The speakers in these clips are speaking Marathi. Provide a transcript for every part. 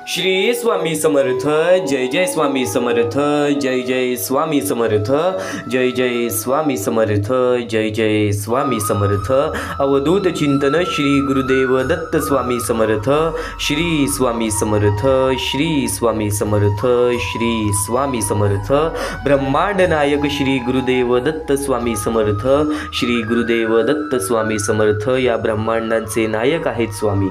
श्री स्वामी समर्थ. जय जय स्वामी समर्थ. जय जय स्वामी समर्थ. जय जय स्वामी समर्थ. जय जय स्वामी समर्थ. अवधूत चिंतन श्री गुरुदेव दत्त स्वामी समर्थ. श्री स्वामी समर्थ. श्री स्वामी समर्थ. श्री स्वामी समर्थ. ब्रह्मांड नायक श्री गुरुदेव दत्त स्वामी समर्थ. श्री गुरुदेव दत्त स्वामी समर्थ. या ब्रह्मांडाचे नायक आहेत स्वामी.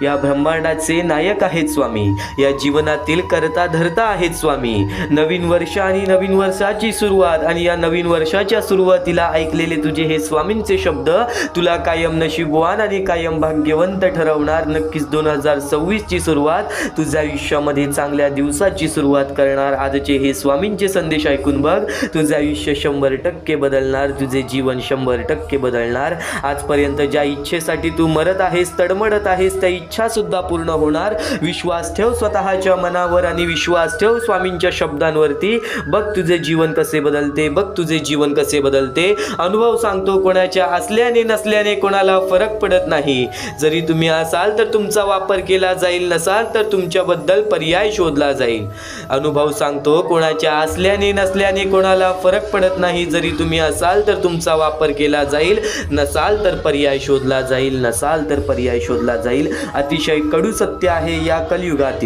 या ब्रह्मांडाचे नायक आहेत स्वामी. या जीवनातील करता धरता आहेत स्वामी. नवीन वर्ष आणि नवीन वर्षाची सुरुवात आणि या नवीन वर्षाच्या सुरुवातीला ऐकलेले तुझे हे स्वामींचे शब्द तुला कायम नशीबवान आणि कायम भाग्यवंत ठरवणार. नक्कीच 2026 ची सुरुवात तुझ्या आयुष्यामध्ये चांगल्या दिवसाची सुरुवात करणार. आजचे हे स्वामींचे संदेश ऐकून बघ. तुझे आयुष्य 100% बदलणार. तुझे जीवन 100% बदलणार. आजपर्यंत ज्या इच्छेसाठी तू मरत आहेस, तडमडत आहेस, त्या इच्छा सुद्धा पूर्ण होणार. विश्वास ठेव स्वतःच्या मनावर आणि विश्वास ठेव स्वामींच्या शब्दांवरती. बघ तुझे जीवन कसे बदलते. बघ तुझे जीवन कसे बदलते. अनुभव सांगतो, कोणाच्या असल्याने नसल्याने कोणाला फरक पडत नाही. जरी तुम्ही असाल तर तुमचा वापर केला जाईल, नसाल तर तुमच्याबद्दल पर्याय शोधला जाईल. अनुभव सांगतो, कोणाच्या असल्याने नसल्याने कोणाला फरक पडत नाही. जरी तुम्ही असाल तर तुमचा वापर केला जाईल, नसाल तर पर्याय शोधला जाईल. नसाल तर पर्याय शोधला जाईल. अतिशय कडू सत्य आहे या कलियुगातील.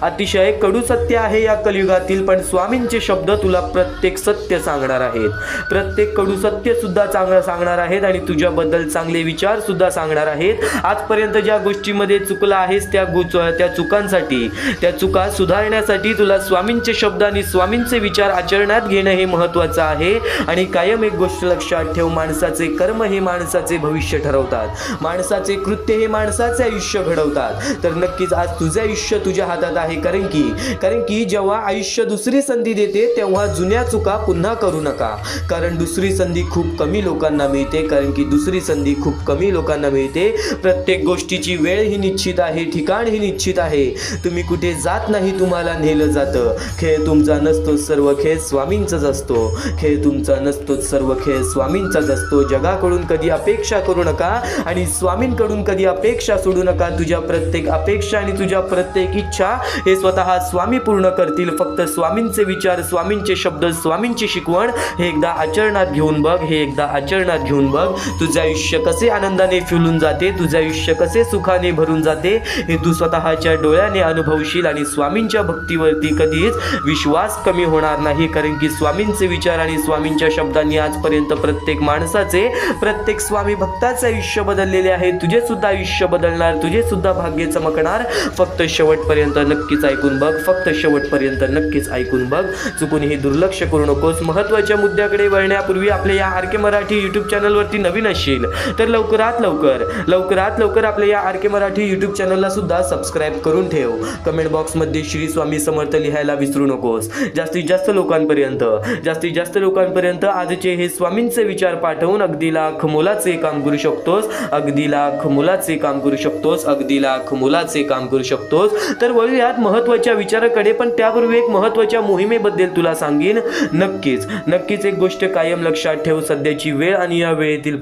अतिशय कडू सत्य आहे या कलियुगातील. पण स्वामींचे शब्द तुला प्रत्येक सत्य सांगणार आहेत. प्रत्येक कडू सत्य सुद्धा चांगलं सांगणार आहेत आणि तुझ्याबद्दल चांगले विचार सुद्धा सांगणार आहेत. आजपर्यंत ज्या गोष्टीमध्ये चुकला आहेस त्या चुकांसाठी, त्या चुका सुधारण्यासाठी तुला स्वामींचे शब्द आणि स्वामींचे विचार आचरणात घेणं हे महत्त्वाचं आहे. आणि कायम एक गोष्ट लक्षात ठेव, माणसाचे कर्म हे माणसाचे भविष्य ठरवतात. माणसाचे कृत्य हे माणसाचे आयुष्य घडवतात. तर नक्कीच आज तुझे आयुष्य तुझ्या हातात आहे. कारण की जेव्हा आयुष्य दुसरी संधी देते तेव्हा जुन्या चुका पुन्हा करू नका. कारण दुसरी संधी खूप कमी लोकांना मिळते. कारण की दुसरी संधी खूप कमी लोकांना मिळते. प्रत्येक गोष्टीची वेळ ही निश्चित आहे, ठिकाण ही निश्चित आहे. तुम्ही कुठे जात नाही, तुम्हाला नेलं जातं. खेळ तुमचा नसतो, सर्व खेळ स्वामींचाच असतो. खेळ तुमचा नसतो, सर्व खेळ स्वामींचाच असतो. जगाकडून कधी अपेक्षा करू नका आणि स्वामींकडून कधी अपेक्षा सोडू नका. तुझ्या प्रत्येक अपेक्षा आणि तुझ्या प्रत्येक इच्छा हे स्वतः स्वामी पूर्ण करतील. फक्त स्वामींचे विचार, स्वामींचे शब्द, स्वामींची शिकवण हे एकदा आचरणात घेऊन बघ. हे एकदा आचरणात घेऊन बघ. तुझे आयुष्य कसे आनंदाने फुलून जाते, तुझे आयुष्य कसे सुखाने भरून जाते हे तू स्वतःच्या डोळ्याने अनुभवशील. आणि स्वामींच्या भक्तीवरती कधीच विश्वास कमी होणार नाही. कारण की स्वामींचे विचार आणि स्वामींच्या शब्दांनी आजपर्यंत प्रत्येक माणसाचे, प्रत्येक स्वामी भक्ताचे आयुष्य बदललेले आहे. तुझे सुद्धा आयुष्य बदलणार. तुझे सुद्धा भाग्य चमकणार. फक्त शेवटपर्यंत नक्कीच ऐकून बघ. फक्त शेवटपर्यंत नक्कीच ऐकून बघ. चुकूनही दुर्लक्ष करू नकोस. महत्त्वाच्या मुद्द्याकडे वळण्यापूर्वी आपल्या या आर के मराठी यूट्यूब चॅनलवरती नवीन असशील तर लवकरात लवकर आपल्या या आर के मराठी यूट्यूब चॅनलला सुद्धा सबस्क्राईब करून ठेव. कमेंट बॉक्समध्ये श्री स्वामी समर्थ लिहायला विसरू नकोस. जास्तीत जास्त लोकांपर्यंत आजचे हे स्वामींचे विचार पाठवून अगदी लाख मोलाचे काम करू शकतोस. अगदी लाख मोलाचे काम करू शकतोस. अगदी लाख मोलाचे काम करू शकतोस. तर वळूयात महत्त्वाच्या विचाराकडे. पण त्यापूर्वी एक महत्त्वाच्या मोहिमेबद्दल तुला सांगीन. नक्कीच एक गोष्ट कायम लक्षात ठेव. सध्याची वेळ आणि या वेळेतील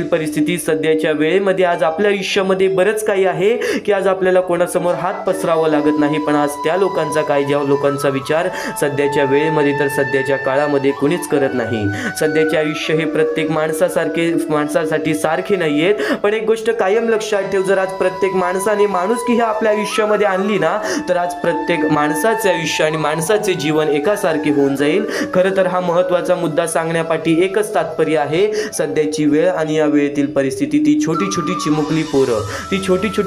परिस्थिती. सध्याच्या वेळेमध्ये आज आपल्या आयुष्यामध्ये बरंच काही आहे की आज आपल्याला कोणासमोर हात पसरावा लागत नाही. पण आज त्या लोकांचा काय, ज्या लोकांचा विचार सध्याच्या वेळेमध्ये तर सध्याच्या काळामध्ये कुणीच करत नाही. सध्याचे आयुष्य हे प्रत्येक माणसासाठी सारखे नाहीयेत. पण एक गोष्ट कायम लक्षात ठेव, जर आज प्रत्येक माणसाने माणुसकी ही आपल्या आयुष्यामध्ये आणली ना तर आज प्रत्येक माणसाचे आयुष्य आणि माणसाचे जीवन एकासारखे होऊन जाईल. खरं तर हा महत्त्वाचा मुद्दा सांगण्यापाठी एकच तात्पर्य आहे. सध्याची वेळ आणि या वेळेतील परिस्थिती, ती छोटी छोटी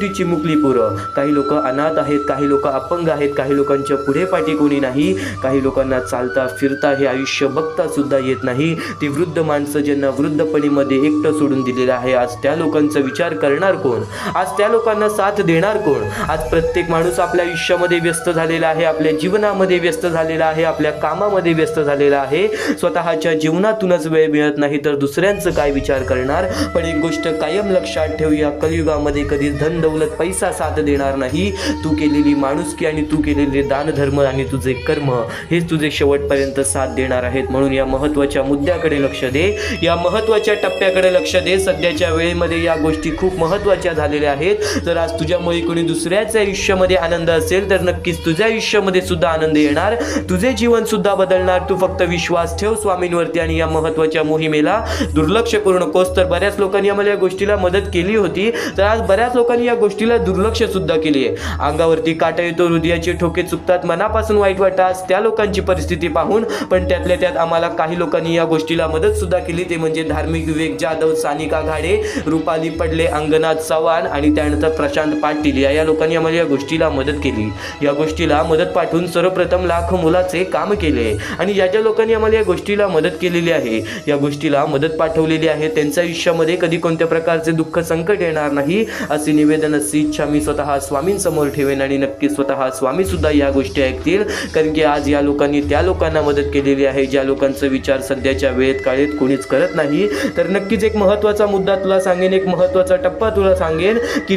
चिमुकली पोरं. काही लोक अनाथ आहेत, काही लोक अपंग आहेत, काही लोकांच्या पुढे पाठी कोणी नाही, काही लोकांना चालता फिरता हे आयुष्य बघता सुद्धा येत नाही. ती वृद्ध माणसं ज्यांना वृद्धपणीमध्ये एकटं सोडून दिलेलं आहे, आज त्या लोकांचा विचार करणार कोण? आज त्या लोकांना साथ देणार कोण? आज प्रत्येक माणूस आपल्या आयुष्यामध्ये व्यस्त झालेला आहे, आपल्या जीवनामध्ये व्यस्त झालेला आहे, आपल्या कामामध्ये व्यस्त झालेला आहे. स्वतःच्या जीवनातूनच वेळ मिळत नाही तर दुसऱ्यांचं काय विचार करणार? पण एक गोष्ट कायम लक्षात ठेव, या कलियुगामध्ये कधीच धन दौलत पैसा साथ देणार नाही. तू केलेली माणुसकी आणि तू केलेले दानधर्म आणि तुझे कर्म हेच तुझे शेवटपर्यंत साथ देणार आहेत. म्हणून या महत्त्वाच्या मुद्द्याकडे लक्ष दे. या महत्त्वाच्या टप्प्याकडे लक्ष दे. सध्याच्या वेळेमध्ये या गोष्टी खूप महत्त्वाच्या झालेल्या आहेत. जर आज तुझ्या तुझ्यामुळे कोणी दुसऱ्याच्या आयुष्यामध्ये आनंद असेल तर नक्कीच तुझ्या आयुष्यामध्ये सुद्धा आनंद येणार, तुझे जीवन सुद्धा बदलणार. तू फक्त विश्वास ठेव स्वामींवरती आणि या महत्त्वाच्या मोहिमेला दुर्लक्ष करू नकोस. तर बऱ्याच लोकांनी आम्हाला या गोष्टीला मदत केली होती, तर आज बऱ्याच लोकांनी या गोष्टीला दुर्लक्ष सुद्धा केली आहे. अंगावरती काटा येतो, हृदयाचे ठोके चुकतात, मनापासून वाईट वाटतात त्या लोकांची परिस्थिती पाहून. पण त्यातल्या त्यात आम्हाला काही लोकांनी या गोष्टीला मदत सुद्धा केली, ते म्हणजे धार्मिक विवेक जाधव, सानिका घाडे, रुपाली पडले, अंगनाथ चव्हाण आणि त्यानंतर प्रशांत पाटील या लोकांनी आम्हाला या गोष्टीला मदत केली. या गोष्टीला मदत पाठवून सर्वप्रथम लाख मोलाचे काम केले आणि ज्या लोकांनी आम्हाला या गोष्टीला मदत केलेली आहे, या गोष्टीला मदत पाठवलेली आहे, त्यांच्या आयुष्यामध्ये कधी कोणत्या प्रकारचे दुःख संकट येणार नाही असे निवेदन, अशी इच्छा मी स्वतः स्वामींसमोर ठेवेन आणि नक्की स्वतः स्वामी सुद्धा या गोष्टी ऐकतील. कारण की आज या लोकांनी त्या लोकांना मदत केलेली आहे ज्या लोकांचा विचार सध्याच्या वेळेत काळेत कोणीच करत नाही. तर नक्कीच एक महत्त्वाचा मुद्दा तुला सांगेन, एक महत्त्वाचा टप्पा तुला सांगेन की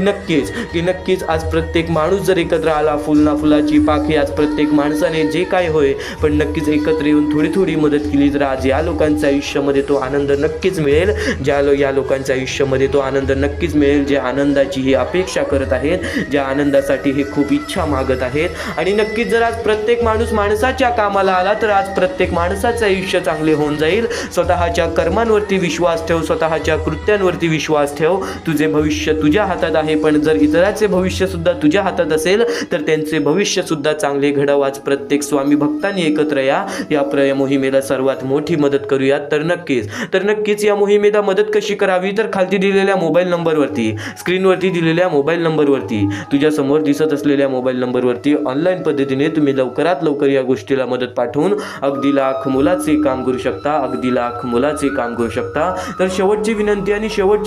नक्कीच आज प्रत्येक माणूस जर एकत्र आला, फुलना फुलाची पाखी, आज प्रत्येक माणसाने जे काय होय पण नक्कीच एकत्र येऊन थोडी थोडी मदत केली तर आज या लोकांच्या आयुष्यामध्ये तो आनंद नक्कीच मिळेल. या लोकांच्या आयुष्यामध्ये तो आनंद नक्कीच मिळेल, जे आनंदाची ही अपेक्षा करत आहेत, ज्या आनंदासाठी हे खूप इच्छा मागत आहेत. आणि नक्कीच जर आज प्रत्येक माणूस माणसाच्या कामाला आला तर आज प्रत्येक माणसाचं आयुष्य चांगले होऊन जाईल. स्वतःच्या कर्मांवरती विश्वास ठेव, स्वतःच्या कृत्यांवरती विश्वास ठेव. तुझे भविष्य तुझ्या हातात आहे, पण जर इतरांचे भविष्य सुद्धा तुझ्या हातात असेल तर त्यांचे भविष्य सुद्धा चांगले घडव. आज प्रत्येक स्वामी भक्तांनी एकत्र या मोहिमेला सर्वात मोठी मदत करूयात. तर नक्कीच या मोहिमेला मदत कशी करावी, तर खालती दिलेल्या मोबाईल नंबरवरती, स्क्रीनवरती दिलेल्या मोबाईल नंबरवरती, तुझ्या समोर दिसत असलेल्या मोबाईल नंबरवरती ऑनलाईन पद्धतीने तुम्ही लवकरात लवकर या गोष्टीला मदत पाठवून अगदी लाख मोलाचे काम करू शकता, अगदी लाख मोलाचे काम करू शकता. तर शेवटची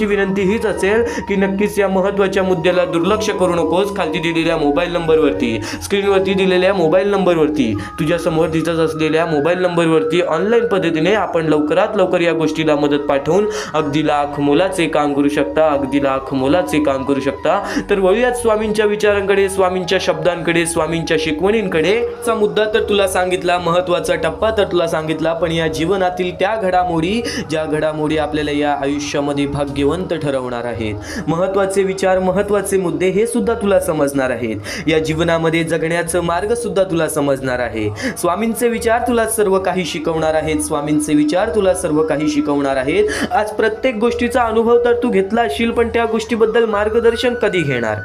विनंती हीच असेल की नक्कीच या महत्त्वाच्या मुद्द्याला दुर्लक्ष करू नकोस. खालती दिलेल्या मोबाईल नंबरवरती, स्क्रीनवरती दिलेल्या मोबाईल नंबरवरती, तुझ्या समोर दिसत असलेल्या मोबाईल नंबरवरती ऑनलाईन पद्धतीने आपण लवकरात लवकर या गोष्टीला मदत पाठवून अगदी लाख मोलाचे काम करू शकता, अगदी लाख मोलाचे काम करू शकता. तर वळूयात स्वामींच्या विचारांकडे, स्वामींच्या शब्दांकडे, स्वामींच्या शिकवणींकडे. चा मुद्दा तर तुला सांगितला, महत्त्वाचा टप्पा तर तुला सांगितला, पण या जीवनातील त्या घडामोडी, ज्या घडामोडी आपल्याला या आयुष्यामध्ये भाग्यवंत ठरवणार आहेत, महत्त्वाचे विचार, महत्त्वाचे मुद्दे हे सुद्धा तुला समजणार आहेत. या जीवनामध्ये जगण्याचं मार्ग सुद्धा तुला समजणार आहे. स्वामींचे विचार तुला सर्व काही शिकवणार आहेत, स्वामींचे विचार तुला सर्व काही शिकवणार आहेत. आज प्रत्येक गोष्टीचा अनुभव तर तू घेतला असशील, पण त्या गोष्टीबद्दल मार्गदर्शन कधी घेणार,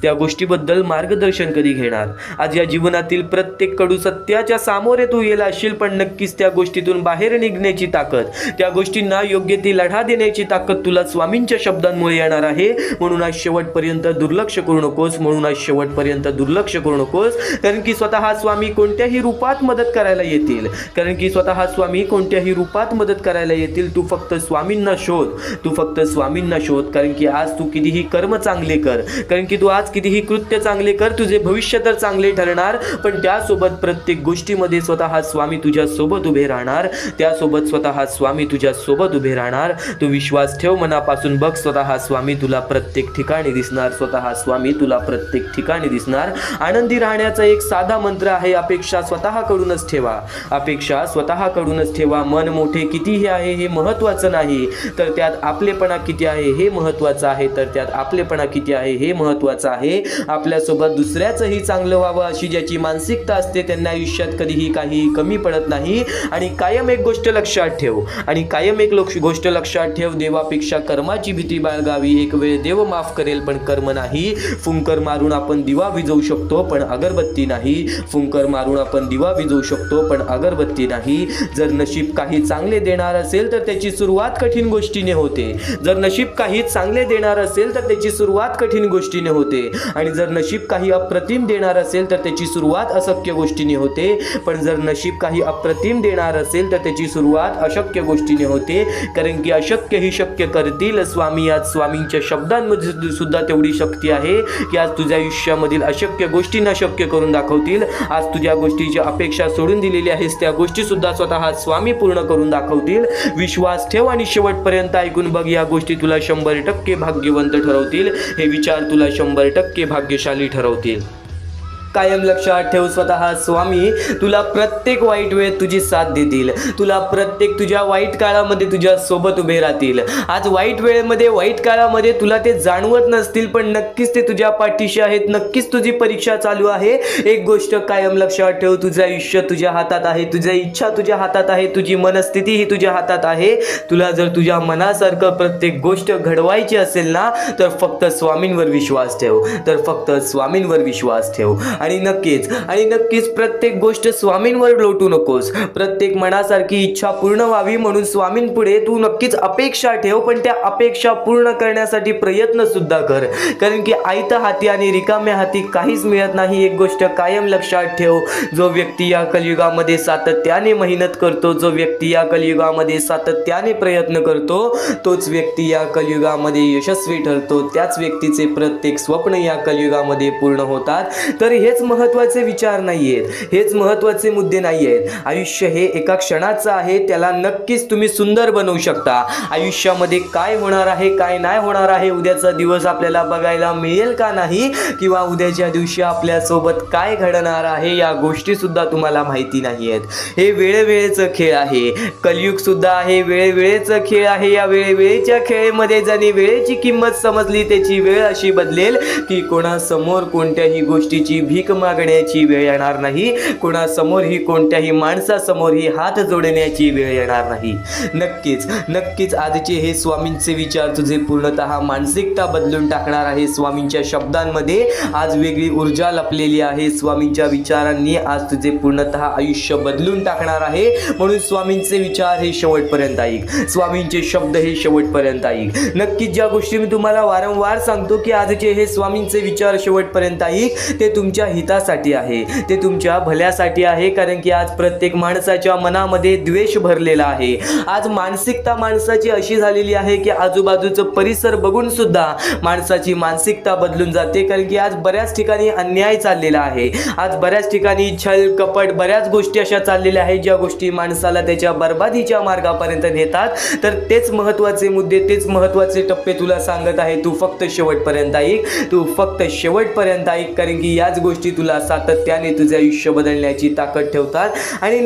त्या गोष्टीबद्दल मार्गदर्शन कधी घेणार. आज या जीवनातील प्रत्येक कडू सत्याच्या सामोरे तू गेला असशील, पण नक्कीच त्या गोष्टीतून बाहेर निघण्याची ताकद, त्या गोष्टींना योग्य ती लढा देण्याची ताकद तुला स्वामींच्या शब्दांमुळे येणार आहे. म्हणून आज शेवटपर्यंत दुर्लक्ष करू नकोस, कारण की स्वतः स्वामी कोणत्याही रूपात मदत करायला येतील, तू फक्त स्वामींना शोध, कारण की आज तू कितीही कर्म चांगले कर, कारण की तू आज कितीही कृत्य चांगले कर, तुझे भविष्य तर चांगले ठरणार, पण त्यासोबत प्रत्येक गोष्टीमध्ये स्वतः स्वामी तुझ्या सोबत उभे राहणार, तू विश्वास ठेव, मनापासून बघ, स्वतः स्वामी तुला प्रत्येक ठिकाणी दिसणार. आनंदी राहण्याचा एक साधा मंत्र आहे, अपेक्षा स्वतःकडूनच ठेवा. मन मोठे कितीही आहे हे महत्त्वाचं नाही, तर त्यात आपलेपणा किती आहे हे महत्त्वाचं आहे. आपल्यासोबत दुसऱ्याचंही चांगलं व्हावं अशी ज्याची मानसिकता असते त्यांना आयुष्यात कधीही काही कमी पडत नाही. आणि कायम एक गोष्ट लक्षात ठेव, देवापेक्षा कर्माची भीती बाळगावी. एक वेळ देव माफ करेल पण कर्म नाही. फुंकर मारून आपण दिवा विझवू शकतो पण अगरबत्ती नाही. जर नशीब काही चांगले देणार असेल तर त्याची सुरुवात कठीण गोष्टीने होते, आणि जर नशीब काही अप्रतिम देणार असेल तर त्याची सुरुवात अशक्य गोष्टीने होते. कारण की अशक्य ही शक्य करतील स्वामी. आज स्वामींच्या शब्दांमध्ये सुद्धा तेवढी शक्ती आहे की आज तुझ्या आयुष्यामधील अशक्य गोष्टींना शक्य करून दाखवतील. आज तुझ्या गोष्टीची अपेक्षा सोडून दिलेली आहेस त्या गोष्टी सुद्धा स्वतः स्वामी पूर्ण करून दाखवतील. विश्वास ठेव आणि शेवटपर्यंत ऐकून बघ, या गोष्टी तुला 100% भाग्यवंत ठरवतील, हे विचार तुला 100% भाग्यशाली ठरवतील. कायम लक्षात ठेव, स्वतः स्वामी तुला प्रत्येक वाईट वेळेत तुझी साथ देतील, तुला प्रत्येक तुझ्या वाईट काळामध्ये तुझ्या सोबत उभे राहतील. आज वाईट वेळेमध्ये वाईट काळामध्ये तुला ते जाणवत नसतील, पण नक्कीच ते तुझ्या पाठीशी आहेत. नक्कीच तुझी परीक्षा चालू आहे. एक गोष्ट कायम लक्षात ठेव, तुझं आयुष्य तुझ्या हातात आहे, तुझ्या इच्छा तुझ्या हातात आहे, तुझी मनस्थिती ही तुझ्या हातात आहे. तुला जर तुझ्या मनासारखं प्रत्येक गोष्ट घडवायची असेल ना, तर फक्त स्वामींवर विश्वास ठेव, तर फक्त स्वामींवर विश्वास ठेव. आणि नक्कीच प्रत्येक गोष्ट स्वामींवर लोटू नकोस. प्रत्येक मनासारखी इच्छा पूर्ण व्हावी म्हणून स्वामींपुढे तू नक्कीच अपेक्षा ठेव, पण त्या अपेक्षा पूर्ण करण्यासाठी प्रयत्न सुद्धा कर. कारण की आयत्या हाती आणि रिकाम्या हाती काहीच मिळत नाही. एक गोष्ट कायम लक्षात ठेव, जो व्यक्ती या कलियुगामध्ये सातत्याने मेहनत करतो, जो व्यक्ती या कलियुगामध्ये सातत्याने प्रयत्न करतो, तोच व्यक्ती या कलियुगामध्ये यशस्वी ठरतो. त्याच व्यक्तीचे प्रत्येक स्वप्न या कलियुगामध्ये पूर्ण होतात. तर हेच महत्त्वाचे विचार नाही आहेत, हेच महत्त्वाचे मुद्दे नाही आहेत. आयुष्य हे एका क्षणाचं आहे, त्याला नक्कीच तुम्ही सुंदर बनवू शकता. आयुष्यामध्ये काय होणार आहे, काय नाही होणार आहे, उद्याचा दिवस आपल्याला बघायला मिळेल का नाही, किंवा उद्याच्या दिवशी आपल्यासोबत काय घडणार आहे, या गोष्टी सुद्धा तुम्हाला माहिती नाही आहेत. हे वेळेवेळेचं खेळ आहे. कलियुग सुद्धा आहे वेळेवेळेचं खेळ आहे. या वेळेवेळेच्या खेळामध्ये ज्याने वेळेची किंमत समजली, त्याची वेळ अशी बदलेल की कोणासमोर कोणत्याही गोष्टीची भीक मागण्याची वेळ येणार नाही, कोणासमोरही कोणत्याही माणसासमोरही हात जोडण्याची वेळ येणार नाही. नक्कीच आजचे हे स्वामींचे विचार तुझे पूर्णतः मानसिकता बदलून टाकणार आहे. स्वामींच्या शब्दांमध्ये आज वेगळी ऊर्जा लपलेली आहे. स्वामींच्या विचारांनी आज तुझे पूर्णतः आयुष्य बदलून टाकणार आहे. म्हणून स्वामींचे विचार हे शेवटपर्यंत ऐक, स्वामींचे शब्द हे शेवटपर्यंत ऐक. नक्कीच ज्या गोष्टी मी तुम्हाला वारंवार सांगतो की आजचे हे स्वामींचे विचार शेवटपर्यंत ऐक, ते तुमच्या हितासाठी आहे, ते तुमच्या भल्यासाठी आहे. कारण की आज प्रत्येक माणसाच्या मनामध्ये द्वेष भरलेला आहे. आज मानसिकता माणसाची अशी झालेली आहे की आजूबाजूचं परिसर बघून सुद्धा माणसाची मानसिकता बदलून जाते. कारण की आज बऱ्याच ठिकाणी अन्याय चाललेला आहे. आज बऱ्याच ठिकाणी छल कपट बऱ्याच गोष्टी अशा चाललेल्या आहेत ज्या गोष्टी माणसाला त्याच्या बर्बादीच्या मार्गापर्यंत नेतात. तर तेच महत्त्वाचे मुद्दे, तेच महत्त्वाचे टप्पे तुला सांगत आहे. तू फक्त शेवटपर्यंत ऐक, तू फक्त शेवटपर्यंत ऐक. कारण की याच गोष्टी तुला सातत्याने तुझे आयुष्य बदलण्याची ताकद ठेवतात. आणि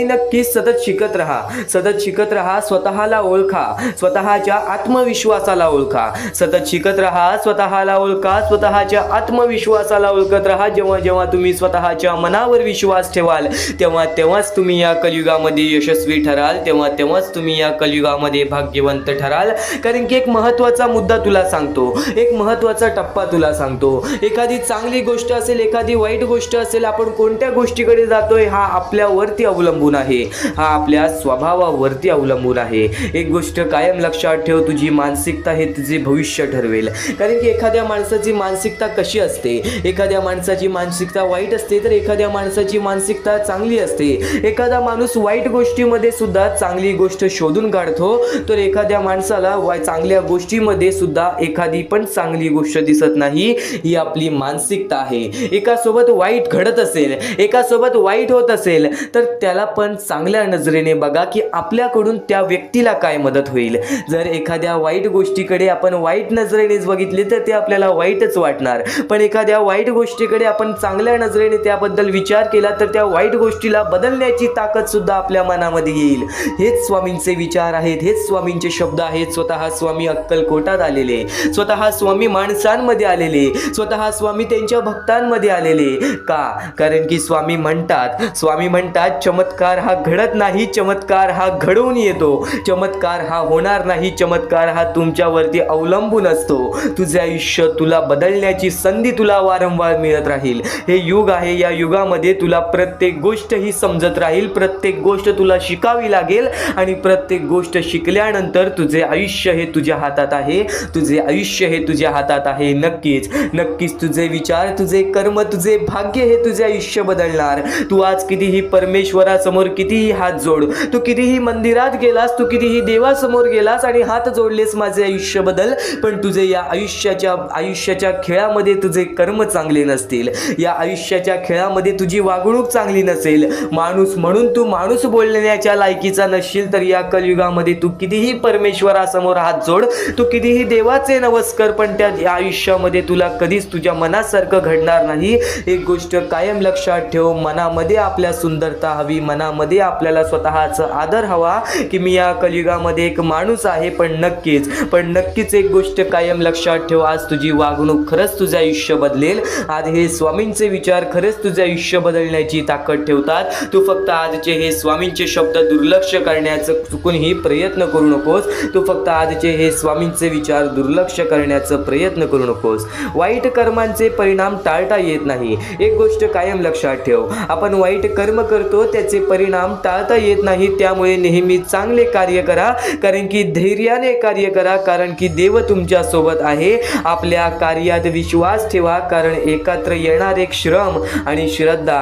नक्कीच सतत शिकत राहा, स्वतःला ओळखा, स्वतःच्या आत्मविश्वासाला ओळखा. सतत शिकत राहा, स्वतःला ओळखा, स्वतःच्या आत्मविश्वासाला ओळखत राहा. जेव्हा तुम्ही स्वतःच्या मनावर विश्वास ठेवाल, तेव्हाच तुम्ही या कलियुगामध्ये यशस्वी ठराल, तेव्हाच तुम्ही या कलियुगामध्ये भाग्यवंत ठराल. कारण की एक महत्त्वाचा मुद्दा तुला सांगतो, एक महत्त्वाचा टप्पा तुला सांगतो. एखादी चांगली गोष्ट असेल, एखादी वाईट गोष्ट असेल, आपण कोणत्या गोष्टीकडे जातोय हा आपल्यावरती अवलंबून आहे, हा आपल्या स्वभावावरती अवलंबून आहे. एक गोष्ट कायम लक्षात ठेव, तुझी मानसिकता हे तुझे भविष्य ठरवेल. कारण की एखाद्या माणसाची मानसिकता कशी असते, एखाद्या माणसाची मानसिकता वाईट असते, तर एखाद्या माणसाची मानसिकता चांगली असते. एखादा माणूस वाईट गोष्टीमध्ये सुद्धा चांगली गोष्ट शोधून काढतो, तर एखाद्या माणसाला चांगल्या गोष्टीमध्ये सुद्धा एखादी पण चांगली गोष्ट दिसत नाही. ही आपली मानसिकता आहे. एकासोबत वाईट घडत असेल, एकासोबत वाईट होत असेल, तर त्याला पण चांगल्या नजरेने बघा की आपल्याकडून त्या व्यक्तीला काय मदत होईल. जर एखाद्या वाईट गोष्टीकडे आपण वाईट नजरेनेच बघितले तर ते आपल्याला वाईटच वाटणार. पण एखाद्या वाईट गोष्टीकडे आपण चांगल्या नजरेने त्याबद्दल विचार केला तर त्या वाईट गोष्टीला बदलण्याची ताकद सुद्धा आपल्या मनामध्ये येईल. हेच स्वामींचे विचार आहेत, हेच स्वामींचे शब्द आहेत. स्वतः स्वामी अक्कलकोटात आलेले, स्वतः स्वामी माणसांमध्ये आलेले, स्वतः स्वामी त्यांच्या भक्तांमध्ये आलेले. का? कारण की स्वामी म्हणतात चमत्कार हा घडत नाही, चमत्कार हा घडून येतो. चमत्कार हा होणार नाही, चमत्कार हा तुमच्यावरती अवलंबून असतो. तुझे आयुष्य तुला बदलण्याची संधी तुला वारंवार मिळत राहील. हे युग आहे, या युगामध्ये तुला प्रत्येक गोष्ट ही समजत राहील, प्रत्येक गोष्ट तुला शिकावी लागेल. आणि प्रत्येक गोष्ट शिकल्यानंतर तुझे आयुष्य हे तुझ्या हातात आहे, तुझे आयुष्य हे तुझ्या हातात आहे. नक्कीच तुझे विचार, तुझे कर्म, तुझे भाग्य हे तुझे आयुष्य बदलणार. तू आज कितीही परमेश्वरासमोर कितीही हात जोड, तू कितीही मंदिरात गेलास, तू कितीही देवासमोर गेलास आणि हात जोडलेस माझे आयुष्य बदल, पण तुझे या आयुष्याच्या खेळामध्ये तुझे कर्म चांगले नसतील, या आयुष्याच्या खेळामध्ये तुझी वागणूक चांगली नसेल, माणूस म्हणून तू माणूस बोलण्याच्या लायकीचा नसशील, तर या कलियुगामध्ये तू कितीही परमेश्वरासमोर हात जोड, तू कितीही देवाचे नमस्कार, पण त्या आयुष्यामध्ये तुला कधीच तुझ्या मनासारखं घडणार होणार नाही. एक गोष्ट कायम लक्षात ठेव, मनामध्ये आपल्या सुंदरता हवी, मनामध्ये आपल्याला स्वतःचा आदर हवा की मी या कलियुगामध्ये एक माणूस आहे. पण नक्कीच एक गोष्ट कायम लक्षात ठेव, आज तुझी वागणूक खरंच तुझं आयुष्य बदलेल. आज हे स्वामींचे विचार खरंच तुझे आयुष्य बदलण्याची ताकद ठेवतात. तू फक्त आजचे हे स्वामींचे शब्द दुर्लक्ष करण्याचं चुकूनही प्रयत्न करू नकोस. तू फक्त आजचे हे स्वामींचे विचार दुर्लक्ष करण्याचा प्रयत्न करू नकोस. वाईट कर्मांचे परिणाम टाळता येत नाही. एक गोष्ट कायम लक्षात ठेव, आपण वाईट कर्म करतो त्याचे परिणाम टाळता येत नाही. त्यामुळे नेहमी चांगले कार्य करा, कारण की धैर्याने कार्य करा, कारण की देव तुमच्या सोबत आहे. आपल्या कार्यात विश्वास ठेवा, कारण एकत्र येणार एक श्रम आणि श्रद्धा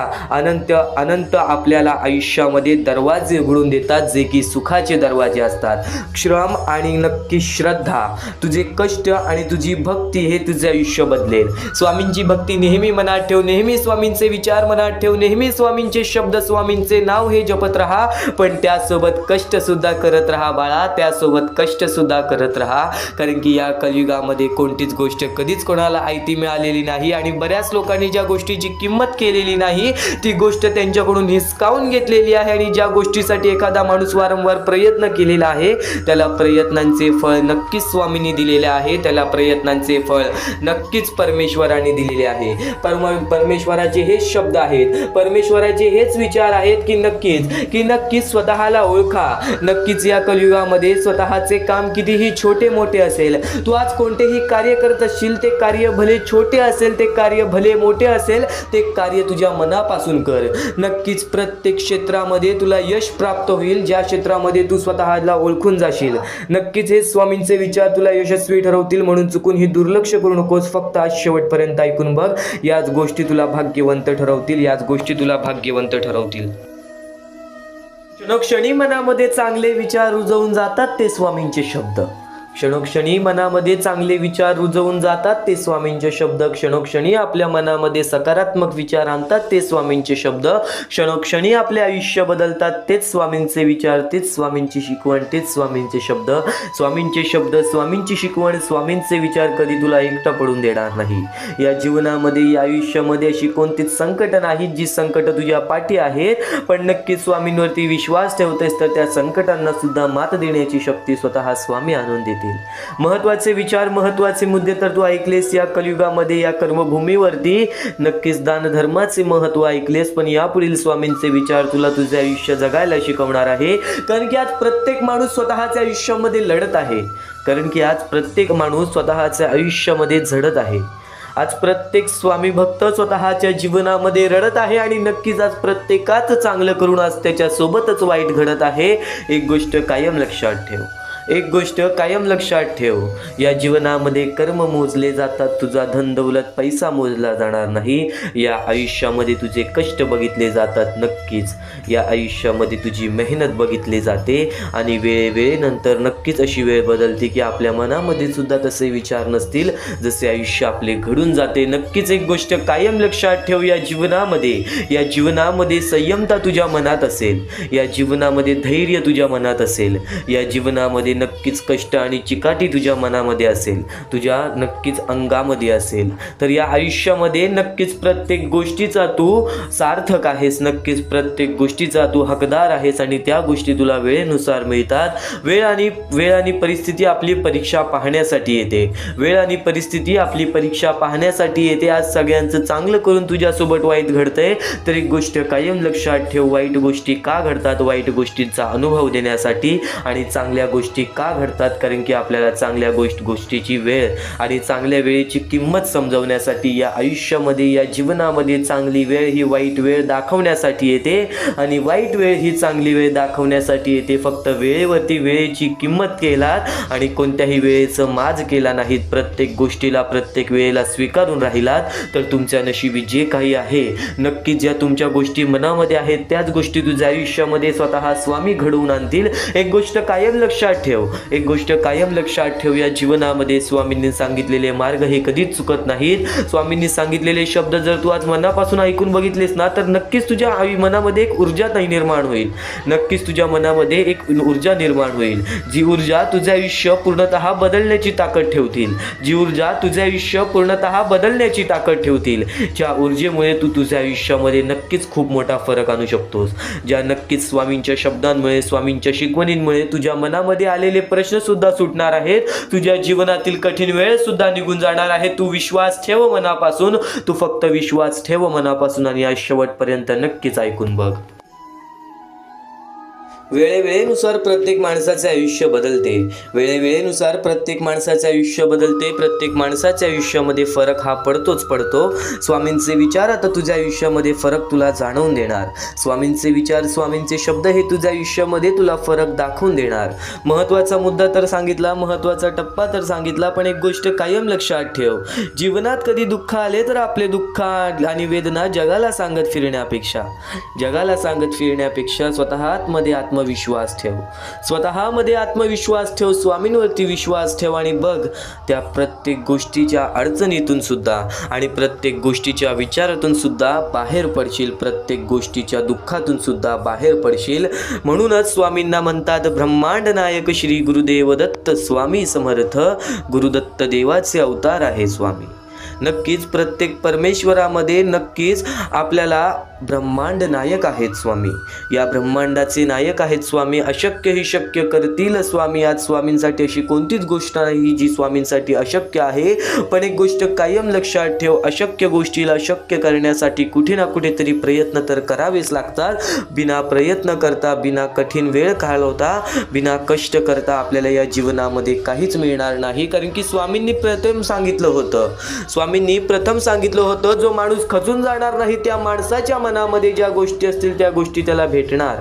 अनंत आपल्याला आयुष्यामध्ये दरवाजे उघडून देतात, जे की सुखाचे दरवाजे असतात. श्रम आणि नक्की श्रद्धा, तुझे कष्ट आणि तुझी भक्ती हे तुझे आयुष्य बदलेल. स्वामींची भक्ती नेहमी मनात ठेव, नेहमी स्वामींचे विचार मनात ठेव, नेहमी स्वामींचे शब्द, स्वामींचे नाव हे जपत राहा. पण त्यासोबत कष्ट सुद्धा करत राहा बाळा, त्यासोबत कष्ट सुद्धा करत राहा. कारण की या कलियुगामध्ये कोणतीच गोष्ट कधीच कोणाला आयती मिळालेली नाही. आणि बऱ्याच लोकांनी ज्या गोष्टीची किंमत केलेली नाही ती गोष्ट त्यांच्याकडून हिसकावून घेतलेली आहे. आणि ज्या गोष्टीसाठी एखादा माणूस वारंवार प्रयत्न केलेला आहे त्याला प्रयत्नांचे फळ नक्कीच स्वामींनी दिलेले आहे. त्याला प्रयत्नांचे फळ नक्कीच परमेश्वराने दिलेले आहे. परमेश्वराचे हेच शब्द आहेत, परमेश्वराचे हेच विचार आहेत की नक्कीच स्वतःला ओळखा. नक्कीच या कलियुगामध्ये स्वतःचे काम कितीही छोटे मोठे असेल, तू आज कोणतेही कार्य करत असशील, ते कार्य भले छोटे असेल, ते कार्य भले मोठे असेल, ते कार्य तुझ्या मनापासून कर. नक्कीच प्रत्येक क्षेत्रामध्ये तुला यश प्राप्त होईल, ज्या क्षेत्रामध्ये तू स्वतःला ओळखून जाशील. नक्कीच हे स्वामींचे विचार तुला यशस्वी ठरवतील. म्हणून चुकून ही दुर्लक्ष करू नकोस. फक्त आज शेवटपर्यंत ऐकून बघ, याच गोष्टी तुला भाग्यवंत ठरवतील, याच गोष्टी तुला भाग्यवंत ठरवतील. क्षणोक्षणी मनामध्ये चांगले विचार रुजवून जातात ते स्वामींचे शब्द. क्षणोक्षणी मनामध्ये चांगले विचार रुजवून जातात ते स्वामींचे शब्द. क्षणोक्षणी आपल्या मनामध्ये सकारात्मक विचार आणतात ते स्वामींचे शब्द. क्षणोक्षणी आपले आयुष्य बदलतात तेच स्वामींचे विचार, तेच स्वामींची शिकवण, तेच स्वामींचे शब्द. स्वामींचे शब्द, स्वामींची शिकवण, स्वामींचे विचार कधी तुला एकटा पडून देणार नाही. या जीवनामध्ये, या आयुष्यामध्ये अशी कोणतीच संकट नाहीत जी संकट तुझ्या पाठी आहेत. पण नक्की स्वामींवरती विश्वास ठेवतेस तर त्या संकटांना सुद्धा मात देण्याची शक्ती स्वतः स्वामी आणून देतील. महत्वाचे विचार, महत्वाचे मुद्दे तर तू ऐकलेस या कलियुगामध्ये, या कर्मभूमीवरती. नक्कीच दान धर्माचे महत्व ऐकलेस, पण यापुढील स्वामींचे विचार तुला तुझे आयुष्य जगायला शिकवणार आहे. कारण की आज प्रत्येक माणूस स्वतःच्या आयुष्यामध्ये लढत आहे. कारण की आज प्रत्येक माणूस स्वतःच्या आयुष्यामध्ये झडत आहे. आज प्रत्येक स्वामी भक्त स्वतःच्या जीवनामध्ये रडत आहे. आणि नक्कीच आज प्रत्येकाच चांगलं करून आज त्याच्यासोबतच वाईट घडत आहे. एक गोष्ट कायम लक्षात ठेव, एक गोष्ट कायम लक्षात ठेव, या जीवनामध्ये कर्म मोजले जातात, तुझा धन दौलत पैसा मोजला जाणार नाही. या आयुष्यामध्ये तुझे कष्ट बघितले जातात. नक्कीच या आयुष्यामध्ये तुझी मेहनत बघितली जाते. आणि वेळेनंतर नक्कीच अशी वेळ बदलते की आपल्या मनामध्ये सुद्धा तसे विचार नसतील, जसे आयुष्य आपले घडून जाते. नक्कीच एक गोष्ट कायम लक्षात ठेव, या जीवनामध्ये संयमता तुझ्या मनात असेल, या जीवनामध्ये धैर्य तुझ्या मनात असेल, या जीवनामध्ये नक्कीच कष्ट आणि चिकाटी तुझ्या मनामध्ये असेल, तुझ्या नक्कीच अंगामध्ये असेल, तर या आयुष्यामध्ये नक्कीच प्रत्येक गोष्टीचा तू सार्थक आहेस. नक्कीच प्रत्येक गोष्टीचा तू हकदार आहेस. आणि त्या गोष्टी तुला वेळेनुसार मिळतात. वेळ आणि परिस्थिती आपली परीक्षा पाहण्यासाठी येते. वेळ आणि परिस्थिती आपली परीक्षा पाहण्यासाठी येते. आज सगळ्यांचं चांगलं करून तुझ्यासोबत वाईट घडतंय, तर एक गोष्ट कायम लक्षात ठेव, वाईट गोष्टी का घडतात? वाईट गोष्टींचा अनुभव देण्यासाठी. आणि चांगल्या गोष्टी का घडतात? कारण की आपल्याला चांगल्या गोष्टीची वेळ आणि चांगल्या वेळेची किंमत समजवण्यासाठी. या आयुष्यामध्ये, या जीवनामध्ये चांगली वेळ ही वाईट वेळ दाखवण्यासाठी येते आणि वाईट वेळ ही चांगली वेळ दाखवण्यासाठी येते. फक्त वेळेवरती वेळेची किंमत केलात आणि कोणत्याही वेळेचं माज केला नाहीत, प्रत्येक गोष्टीला प्रत्येक वेळेला स्वीकारून राहिलात, तर तुमच्या नशिबी जे काही आहे, नक्कीच ज्या तुमच्या गोष्टी मनामध्ये आहेत त्याच गोष्टी तुझ्या आयुष्यामध्ये स्वतः स्वामी घडवून आणतील. एक गोष्ट कायम लक्षात ठेव, ठेव, एक गोष्ट कायम लक्षात ठेव, या जीवनामध्ये स्वामींनी सांगितलेले मार्ग हे कधीच चुकत नाहीत. स्वामींनी सांगितलेले शब्द जर तू आज मनापासून ऐकून बघितलेस ना, तर नक्कीच तुझ्या मनामध्ये एक ऊर्जा निर्माण होईल. नक्कीच तुझ्या मनामध्ये एक ऊर्जा निर्माण होईल, जी ऊर्जा तुझे आयुष्य पूर्णतः बदलण्याची ताकद ठेवतील, जी ऊर्जा तुझे आयुष्य पूर्णतः बदलण्याची ताकद ठेवतील, ज्या ऊर्जेमुळे तू तुझ्या आयुष्यामध्ये नक्कीच खूप मोठा फरक आणू शकतोस, ज्या नक्कीच स्वामींच्या शब्दांमुळे, स्वामींच्या शिकवणींमुळे तुझ्या मनामध्ये आलेले प्रश्न सुद्धा सुटणार आहेत, तुझ्या जीवनातील कठीण वेळ सुद्धा निघून जाणार आहे. तू विश्वास ठेव मनापासून, तू फक्त विश्वास ठेव मनापासून आणि या शेवटपर्यंत नक्कीच ऐकून बघ. वेळेवेळेनुसार प्रत्येक माणसाचे आयुष्य बदलते, वेळेवेळेनुसार प्रत्येक माणसाचे आयुष्य बदलते. प्रत्येक माणसाच्या आयुष्यामध्ये फरक हा पडतो. स्वामींचे विचार आता तुझ्या आयुष्यामध्ये फरक तुला जाणवून देणार. स्वामींचे विचार, स्वामींचे शब्द हे तुझ्या आयुष्यामध्ये तुला फरक दाखवून देणार. महत्त्वाचा मुद्दा तर सांगितला, महत्त्वाचा टप्पा तर सांगितला, पण एक गोष्ट कायम लक्षात ठेव, जीवनात कधी दुःख आले तर आपले दुःख आणि वेदना जगाला सांगत फिरण्यापेक्षा स्वतःमध्ये आत्मविश्वास ठेव, स्वतःमध्ये आत्मविश्वास ठेव, स्वामींवरती विश्वास ठेव आणि बघ त्या प्रत्येक गोष्टीच्या अडचणीतून सुद्धा आणि प्रत्येक गोष्टीच्या विचारातून सुद्धा बाहेर पडशील, प्रत्येक गोष्टीच्या दुःखातून सुद्धा बाहेर पडशील. म्हणूनच स्वामींना म्हणतात ब्रह्मांड नायक श्री गुरुदेव दत्त स्वामी समर्थ. गुरुदत्त देवाचे अवतार आहे स्वामी. नक्कीच प्रत्येक परमेश्वरामध्ये नक्कीच आपल्याला ब्रह्मांड नायक आहेत स्वामी, या ब्रह्मांडाचे नायक आहेत स्वामी. अशक्य ही शक्य करतील स्वामी. आज स्वामींसाठी अशी कोणतीच गोष्ट नाही जी स्वामींसाठी अशक्य आहे. पण एक गोष्ट कायम लक्षात ठेव, अशक्य गोष्टीला शक्य करण्यासाठी कुठे ना कुठेतरी प्रयत्न तर करावेच लागतात. बिना प्रयत्न करता, बिना कठीण वेळ घालवता, बिना कष्ट करता आपल्याला या जीवनामध्ये काहीच मिळणार नाही. कारण की स्वामींनी प्रथम सांगितलं होतं जो माणूस खचून जाणार नाही त्या माणसाच्या मनामध्ये ज्या गोष्टी असतील त्या गोष्टी त्याला भेटणार.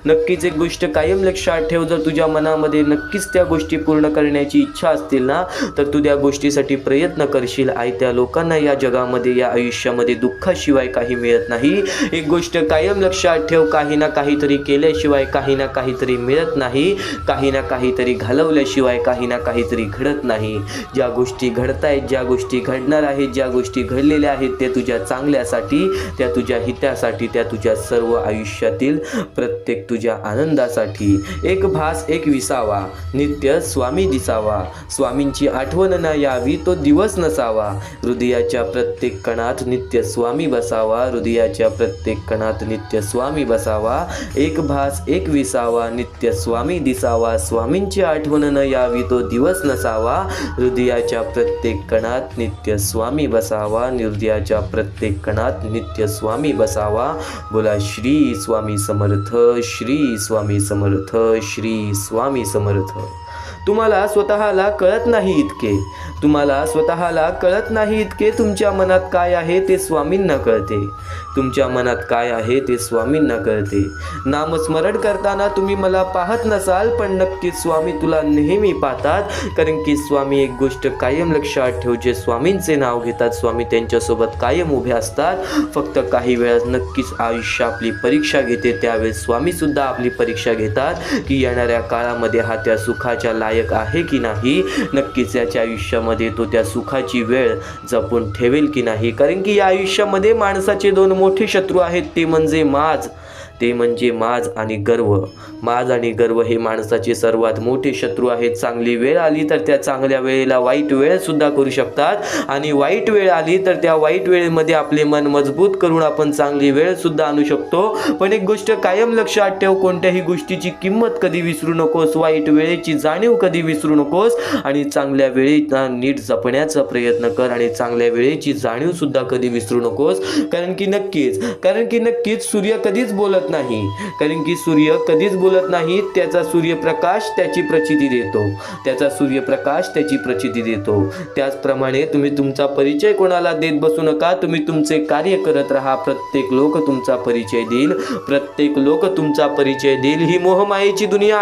नक्कीच एक गोष्ट कायम लक्षात ठेव, जर तुझ्या मनामध्ये नक्कीच त्या गोष्टी पूर्ण करण्याची इच्छा असतील ना, तर तू त्या गोष्टीसाठी प्रयत्न करशील. त्या लोकांना या जगामध्ये, या आयुष्यामध्ये दुःखाशिवाय काही मिळत नाही. एक गोष्ट कायम लक्षात ठेव, काही ना काहीतरी केल्याशिवाय काही ना काहीतरी मिळत नाही, काही ना काहीतरी घालवल्याशिवाय काही ना काहीतरी घडत नाही. ज्या गोष्टी घडतायत, ज्या गोष्टी घडणार आहेत, ज्या गोष्टी घडलेल्या आहेत त्या तुझ्या चांगल्यासाठी, त्या तुझ्या हितासाठी, त्या तुझ्या सर्व आयुष्यातील प्रत्येक तुझ्या आनंदासाठी. एक भास एक विसावा, नित्य स्वामी दिसावा, स्वामींची आठवण न यावी तो दिवस नसावा. हृदयाच्या प्रत्येक कणात नित्य स्वामी बसावा, हृदयाच्या प्रत्येक कणात नित्य स्वामी बसावा. एक भास एक विसावा, नित्य स्वामी दिसावा, स्वामींची आठवण न यावी तो दिवस नसावा. हृदयाच्या प्रत्येक कणात नित्य स्वामी बसावा, हृदयाच्या प्रत्येक कणात नित्य स्वामी बसावा. बोला श्री स्वामी समर्थ, श्री स्वामी समर्थ, श्री स्वामी समर्थ. तुम्हाला स्वतःला कळत नाही इतके तुमच्या मनात काय आहे ते स्वामींना कळते. तुमच्या मनात काय आहे ते स्वामींना कळते. नामस्मरण करताना तुम्ही मला पाहत नसाल, पण नक्कीच स्वामी तुला नेहमी पाहतात. कारण की स्वामी, एक गोष्ट कायम लक्षात ठेव, जे स्वामींचे नाव घेतात स्वामी त्यांच्यासोबत कायम उभे असतात. फक्त काही वेळात नक्कीच आयुष्य आपली परीक्षा घेते, त्यावेळेस स्वामी सुद्धा आपली परीक्षा घेतात की येणाऱ्या काळामध्ये हा त्या सुखाच्या लायक आहे की नाही, नक्कीच याच्या आयुष्यामध्ये तो त्या सुखाची वेळ जपून ठेवेल की नाही. कारण की या आयुष्यामध्ये माणसाचे दोन मोठे शत्रू आहेत, ते म्हणजे माज आणि गर्व. माज आणि गर्व हे माणसाचे सर्वात मोठे शत्रू आहेत. चांगली वेळ आली तर त्या चांगल्या वेळेला वाईट वेळ सुद्धा करू शकतात आणि वाईट वेळ आली तर त्या वाईट वेळेमध्ये आपले मन मजबूत करून आपण चांगली वेळ सुद्धा आणू शकतो. पण एक गोष्ट कायम लक्षात ठेव, कोणत्याही गोष्टीची किंमत कधी विसरू नकोस, वाईट वेळेची जाणीव कधी विसरू नकोस आणि चांगल्या वेळेला नीट जपण्याचा प्रयत्न कर आणि चांगल्या वेळेची जाणीव सुद्धा कधी विसरू नकोस. कारण की नक्कीच सूर्य कधीच बोलत नाही, कारण की सूर्य कधीच बोलत नाही. त्याचा सूर्यप्रकाश त्याची प्रचिती देतो. त्याचप्रमाणे तुम्ही तुमचा परिचय कोणाला देत बसू नका. तुम्ही तुमचे कार्य करत राहा. प्रत्येक लोक तुमचा परिचय देईल. ही मोहमायेची दुनिया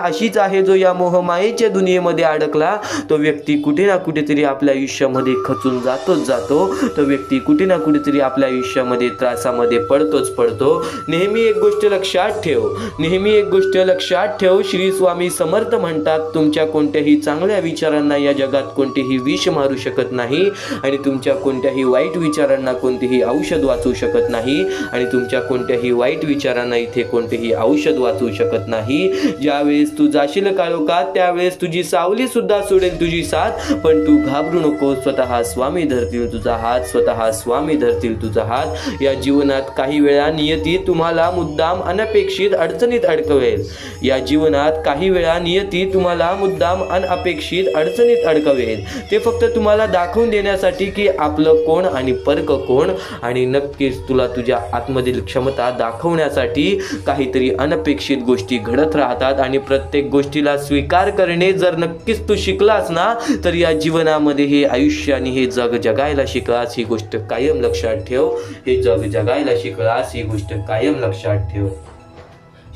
अशीच आहे. जो या मोहमायेच्या दुनियेमध्ये अडकला तो व्यक्ती कुठे ना कुठेतरी आपल्या आयुष्यामध्ये खचून जातो. तो व्यक्ती कुठे ना कुठेतरी आपल्या आयुष्यामध्ये त्रासामध्ये विचारामध्ये पडतोच पडतो. नेहमी एक गोष्ट लक्षात ठेव, नेहमी एक गोष्ट लक्षात ठेव. श्री स्वामी समर्थ म्हणतात, तुमच्या कोणत्याही चांगल्या विचारांना या जगात कोणतेही विष मारू शकत नाही आणि तुमच्या कोणत्याही वाईट विचारांना कोणतेही औषध वाचू शकत नाही आणि तुमच्या कोणत्याही वाईट विचारांना इथे कोणतेही औषध वाचू शकत नाही. ज्यावेळेस तू जाशील काळोखात त्यावेळेस तुझी सावली सुद्धा सोडेल तुझी साथ, पण तू घाबरू नको. स्वतः स्वामी धरतील तुझा हात, स्वतः स्वामी धरतील तुझा हात. या जीवनात काही वेळा नियती तुम्हाला मुद्दाम अनपेक्षित अडचणीत अडकवेल. या जीवनात काही वेळा नियती तुम्हाला मुद्दाम अनपेक्षित अडचणीत अडकवेल. ते फक्त तुम्हाला दाखवून देण्यासाठी की आपलं कोण आणि परक कोण, आणि नक्कीच तुला तुझ्या आतमधील क्षमता दाखवण्यासाठी काहीतरी अनपेक्षित गोष्टी घडत राहतात. आणि प्रत्येक गोष्टीला स्वीकार करणे जर नक्कीच तू शिकलास ना, तर या जीवनामध्ये हे आयुष्य आणि हे जग जगायला शिकलास, ही गोष्ट कायम लक्षात ठेव. हे जग जगायला शिकलास, ही गोष्ट कायम लक्षात ठेव.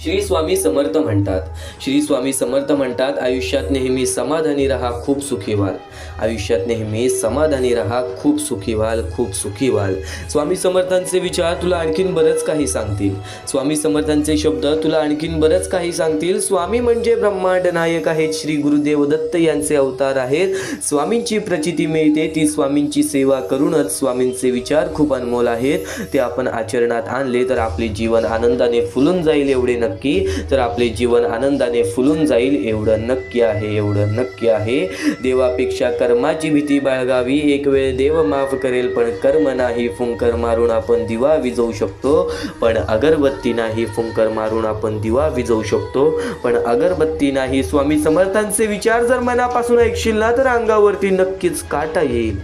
श्री स्वामी समर्थ म्हणतात, श्री स्वामी समर्थ म्हणतात, आयुष्यात नेहमी समाधानी राहा, खूप सुखी व्हाल. आयुष्यात नेहमी समाधानी राहा, खूप सुखी व्हाल, खूप सुखी व्हाल. स्वामी समर्थांचे विचार तुला आणखीन बरंच काही सांगतील. स्वामी समर्थांचे शब्द तुला आणखीन बरंच काही सांगतील. स्वामी म्हणजे ब्रह्मांड नायक आहेत. श्री गुरुदेव दत्त यांचे अवतार आहेत. स्वामींची प्रचिती मिळते ती स्वामींची सेवा करूनच. स्वामींचे विचार खूप अनमोल आहेत. ते आपण आचरणात आणले तर आपले जीवन आनंदाने फुलून जाईल, एवढे नक्की. तर आपले जीवन आनंदाने फुलून जाईल, एवढं नक्की आहे, एवढं नक्की आहे. देवापेक्षा कर्माची भीती बाळगावी. एक वेळ देव माफ करेल, पण कर्म नाही. फुंकर मारून आपण दिवा विझवू शकतो, पण अगरबत्ती नाही. फुंकर मारून आपण दिवा विझवू शकतो, पण अगरबत्ती नाही. स्वामी समर्थांचे विचार जर मनापासून ऐकशील ना, तर अंगावरती नक्कीच काटा येईल,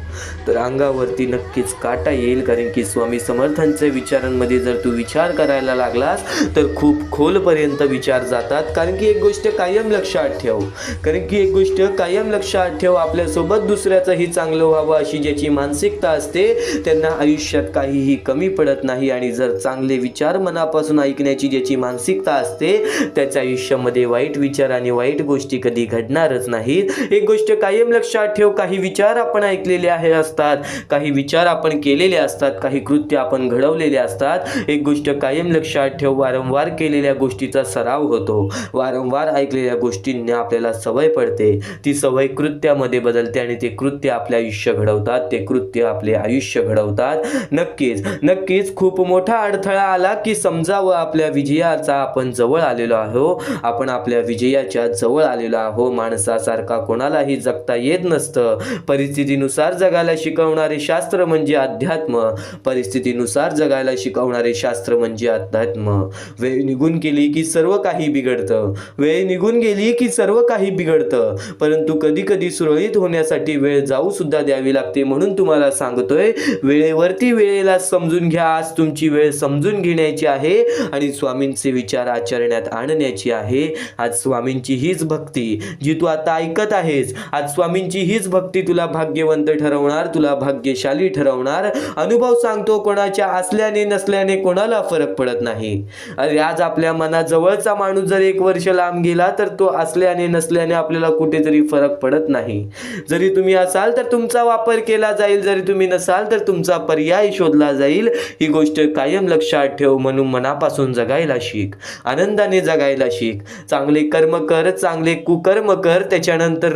तर अंगावरती नक्कीच काटा येईल. कारण की स्वामी समर्थांच्या विचारांमध्ये जर तू विचार करायला लागलास तर खूप खोलपर्यंत विचार जातात. कारण की एक गोष्ट कायम लक्षात ठेव, कारण की एक गोष्ट कायम लक्षात ठेव, आपल्यासोबत दुसऱ्याचंही चांगलं व्हावं अशी ज्याची मानसिकता असते त्यांना आयुष्यात काहीही कमी पडत नाही. आणि जर चांगले विचार मनापासून ऐकण्याची ज्याची मानसिकता असते त्याच्या आयुष्यामध्ये वाईट विचार आणि वाईट गोष्टी कधी घडणारच नाहीत. एक गोष्ट कायम लक्षात ठेव, काही विचार आपण ऐकलेले असतात, काही विचार आपण केलेले असतात, काही कृत्य आपण घडवलेले असतात. एक गोष्ट कायम लक्षात ठेव, वारंवार केलेल्या गोष्टीचा सराव होतो. वारंवार ऐकलेल्या गोष्टींना आपल्याला सवय पडते. ती सवय कृत्यामध्ये बदलते आणि ते कृत्य आपले आयुष्य घडवतात, ते कृत्य आपले आयुष्य घडवतात. नक्कीच नक्कीच खूप मोठा अडथळा आला की समजावं, आपल्या विजयाचा आपण जवळ आलेलो आहो, आपण आपल्या विजयाच्या जवळ आलेलो आहो. माणसासारखा कोणालाही जगता येत नसतं. परिस्थितीनुसार जगायला शिकवणारे शास्त्र म्हणजे अध्यात्म. परिस्थितीनुसार जगायला शिकवणारे शास्त्र म्हणजे अध्यात्म. वेळ निघून गेली की सर्व काही बिघडतं, वेळ निघून गेली की सर्व काही बिघडतं. परंतु कधी कधी सुरळीत होण्यासाठी वेळ जाऊ सुद्धा द्यावी लागते. म्हणून तुम्हाला सांगतोय, वेळेवरती वेळेला समजून घ्या. आज तुमची वेळ समजून घेण्याची आहे आणि स्वामींचे विचार आचरण्यात आणण्याची आहे. आज स्वामींची हीच भक्ती जी तू आता ऐकत आहेस, आज स्वामींची हीच भक्ती तुला भाग्यवंत ठरवणार, तुला भाग्यशाली ठरवणार. अनुभव सांगतो, कोणाच्या असल्याने नसल्याने कोणाला फरक पडत नाही. अरे आज आपल्या मनाजवळचा माणूस जर 1 वर्ष लांब गेला तर तो असल्याने नसल्याने आपल्याला कुठेतरी फरक पडत नाही. जरी तुम्ही असाल तर तुमचा वापर केला जाईल, जरी तुम्ही नसाल तर तुमचा पर्याय शोधला जाईल. ही गोष्ट कायम लक्षात ठेव. म्हणून मनापासून जगायला शिक, आनंदाने जगायला शिक. चांगले कर्म कर, चांगले कुकर्म कर. त्याच्यानंतर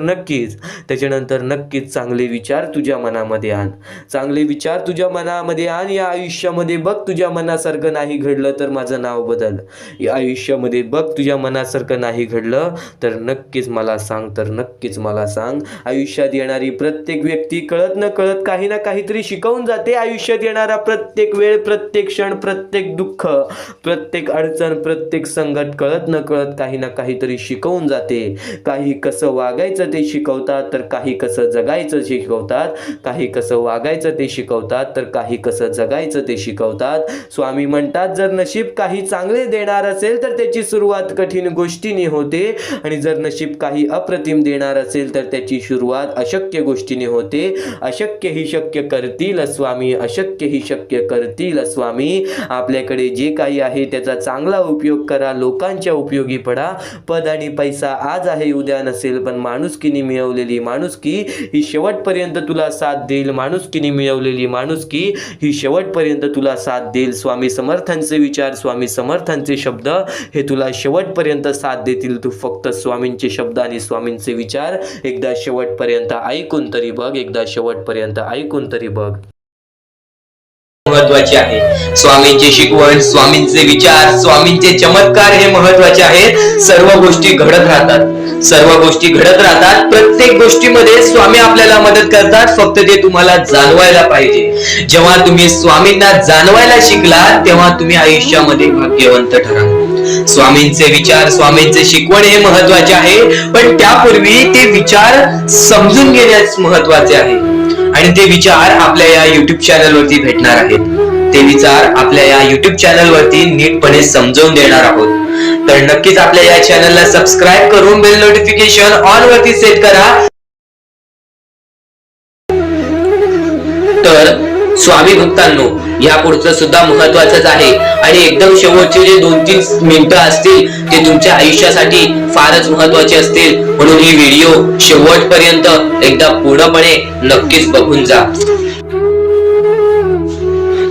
नक्कीच चांगले विचार तुझ्या मनामध्ये आण, चांगले विचार तुझ्या मनामध्ये आण. या आयुष्यामध्ये बघ तुझ्या मनासारखं नाही घडलं तर माझं नाव बदल. या आयुष्यामध्ये बघ तुझ्या मनासारखं नाही घडलं तर नक्कीच मला सांग, तर नक्कीच मला सांग. आयुष्यात येणारी प्रत्येक व्यक्ती कळत न कळत काही ना काहीतरी शिकवून जाते. आयुष्यात येणारा प्रत्येक वेळ, प्रत्येक क्षण, प्रत्येक दुःख, प्रत्येक अडचण, प्रत्येक संकट कळत न कळत काही ना काहीतरी शिकवून जाते. काही कसं वागायचं ते शिकवतात, तर काही कसं जगायचं शिकवतात. काही कसं वागायचं ते शिकवतात, तर काही कसं जगायचं ते शिकवतात. स्वामी म्हणतात, जर नशीब काही चांगले देणार असेल तर त्याची सुरुवात कठीण गोष्टीने होते आणि जर नशीब काही अप्रतिम देणार असेल तर त्याची सुरुवात अशक्य गोष्टीने होते. अशक्य ही शक्य करतील स्वामी, अशक्य ही शक्य करतील स्वामी. आपल्याकडे जे काही आहे त्याचा चांगला उपयोग करा, लोकांच्या उपयोगी पडा. पद आणि पैसा आज आहे उद्या नसेल, पण माणुसकीने मिळवलेली माणुसकी ही शेवटपर्यंत तुला साथ देईल. माणुसकीने मिळवलेली माणुसकी ही शेवटपर्यंत तुला साथ देईल. स्वामी समर्थांचे विचार, स्वामी समर्थांचे शब्द हे तुला शेवटपर्यंत साथ देतील. तू फक्त स्वामींचे शब्द आणि स्वामींचे विचार एकदा शेवटपर्यंत ऐकून तरी बघ, एकदा शेवटपर्यंत ऐकून तरी बघ. महत्वाचे आहे. स्वामींची शिकवण, स्वामींचे विचार, स्वामींचे चमत्कार हे महत्वाचे आहेत. सर्व गोष्टी घडत राहतात, सर्व गोष्टी घडत राहतात. प्रत्येक गोष्टीमध्ये स्वामी आपल्याला मदत करतात, फक्त ते तुम्हाला जाणवायला पाहिजे. जेव्हा तुम्ही स्वामींना जाणवायला शिकला तेव्हा तुम्ही आयुष्यामध्ये भाग्यवंत ठराल. स्वामींचे विचार, स्वामींचे शिकवण हे महत्वाचे आहे, पण त्यापूर्वी ते विचार समजून घेण्यास महत्वाचे आहे. आणि ते विचार आपल्या या युट्यूब चॅनल वरती भेटणार आहेत. ते विचार आपल्या या युट्यूब चॅनल वरती नीटपणे समजावून देणार आहोत. तर नक्कीच आपल्या या चॅनलला सबस्क्राईब करून बेल नोटिफिकेशन ऑन वरती सेट करा. तर स्वामी भक्तांनो, या पुढचं सुद्धा महत्वाचंच आहे आणि एकदम शेवटचे जे 2-3 मिनिटं असतील ते तुमच्या आयुष्यासाठी फारच महत्वाचे असतील. म्हणून ही व्हिडिओ शेवटपर्यंत एकदा पूर्णपणे नक्कीच बघून जा.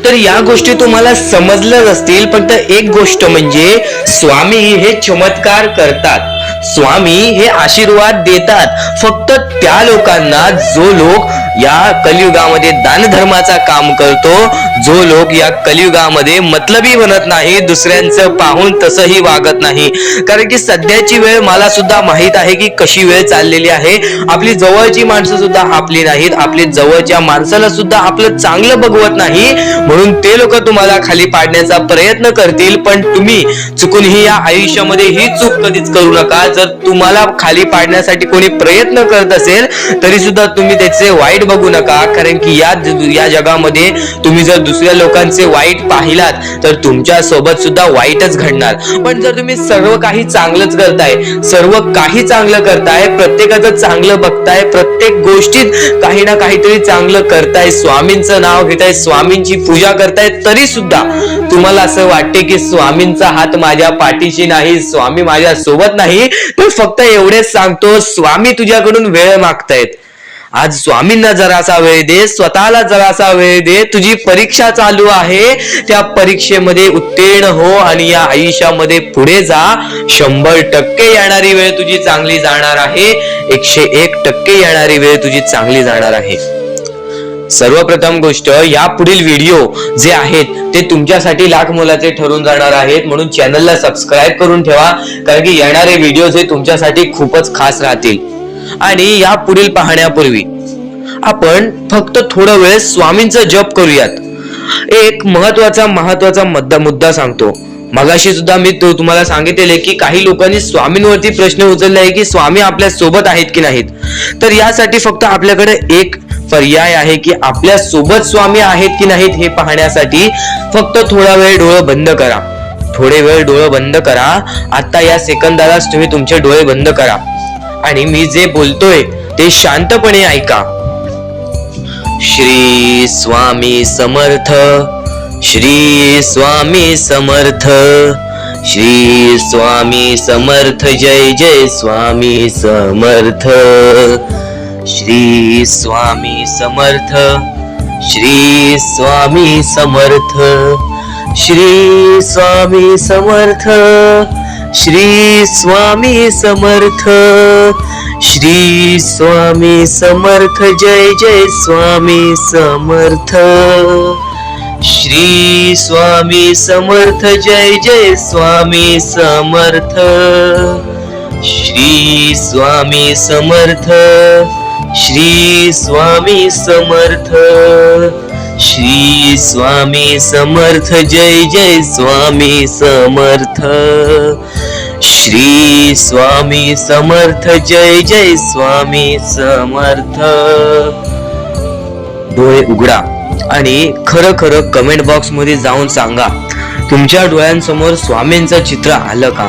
तर या गोष्टी तुम्हाला समजल्याच असतील, पण एक गोष्ट म्हणजे स्वामी हे चमत्कार करतात, स्वामी हे आशीर्वाद देतात फक्त त्या लोकांना जो लोक या कलियुगामध्ये दानधर्माचा काम करतो, जो लोक या कलियुगामध्ये मतलबी बनत नाही, दुसऱ्यांचं पाहून तसंही वागत नाही. कारण की सध्याची वेळ मला सुद्धा माहित आहे की कशी वेळ चाललेली आहे. आपली जवळची माणसं सुद्धा आपली नाहीत, आपली जवळच्या माणसाला सुद्धा आपलं चांगलं बघवत नाही. म्हणून ते लोक तुम्हाला खाली पाडण्याचा प्रयत्न करतील, पण तुम्ही चुकूनही या आयुष्यामध्ये ही चूक कधीच करू नका. जर तुम्हाला खाली पाडण्यासाठी कोणी प्रयत्न करत असेल तरी सुद्धा तुम्ही त्याचे वाईट बघू नका. कारण की या जगामध्ये तुम्ही जर दुसऱ्या लोकांचे वाईट पाहिलात तर तुमच्या सोबत सुद्धा वाईटच घडणार. पण जर तुम्ही सर्व काही चांगलंच करताय, सर्व काही चांगलं करताय, प्रत्येकाचं चांगलं बघताय, प्रत्येक गोष्टीत काही ना काहीतरी चांगलं करताय, स्वामींचं नाव घेताय, स्वामींची पूजा करताय, तरी सुद्धा तुम्हाला असं वाटते की स्वामींचा हात माझ्या पाठीशी नाही, स्वामी माझ्या सोबत नाही, तर फक्त एवढेच सांगतो, स्वामी तुझ्याकडून वेळ मागतायत. आज स्वामींना जरासा वेळ दे, स्वतःला जरासा वेळ दे. तुझी परीक्षा चालू आहे, त्या परीक्षेमध्ये उत्तीर्ण हो आणि या आयुष्यामध्ये पुढे जा. 100% येणारी वेळ तुझी चांगली जाणार आहे, 101% येणारी वेळ तुझी चांगली जाणार आहे. सर्वप्रथम गोष्ट, या पुढील व्हिडिओ जे आहेत ते तुमच्यासाठी लाख मोलाचे ठरून जाणार आहेत. म्हणून चॅनलला सबस्क्राईब करून ठेवा, कारण की येणारे व्हिडिओ हे तुमच्यासाठी खूपच खास राहतील. आणि या पुढील पाहण्यापूर्वी आपण फक्त थोडा वेळ स्वामींचा जप करूयात. एक महत्वाचा मुद्दा सांगतो. मगाशी सुद्धा मी तुम्हाला सांगितले की काही लोकांनी स्वामींवरती प्रश्न उचलले आहे की स्वामी आपल्या सोबत आहेत की नाहीत. तर यासाठी फक्त आपल्याकडे एक पर्याय आहे की आपल्या सोबत स्वामी आहेत की नाहीत हे पाहण्यासाठी फक्त थोडा वेळ डोळे बंद करा. थोडे वेळ डोळे बंद करा. आता या सेकंदालाच तुम्ही तुमचे डोळे बंद करा आणि मी जे बोलतोय ते शांतपणे ऐका. श्री स्वामी समर्थ, श्री स्वामी समर्थ, श्री स्वामी समर्थ, जय जय स्वामी समर्थ. श्री स्वामी समर्थ, श्री स्वामी समर्थ, श्री स्वामी समर्थ, श्री स्वामी समर्थ, श्री स्वामी समर्थ, जय जय स्वामी समर्थ. श्री स्वामी समर्थ, जय जय स्वामी समर्थ. श्री स्वामी समर्थ, श्री स्वामी समर्थ, श्री स्वामी समर्थ, जय जय स्वामी समर्थ. श्री स्वामी समर्थ, जय जय स्वामी समर्थ. डोळे उघडा आणि खरं खरं कमेंट बॉक्स मध्ये जाऊन सांगा तुमच्या डोळ्यांसमोर स्वामींचं चित्र आलं का?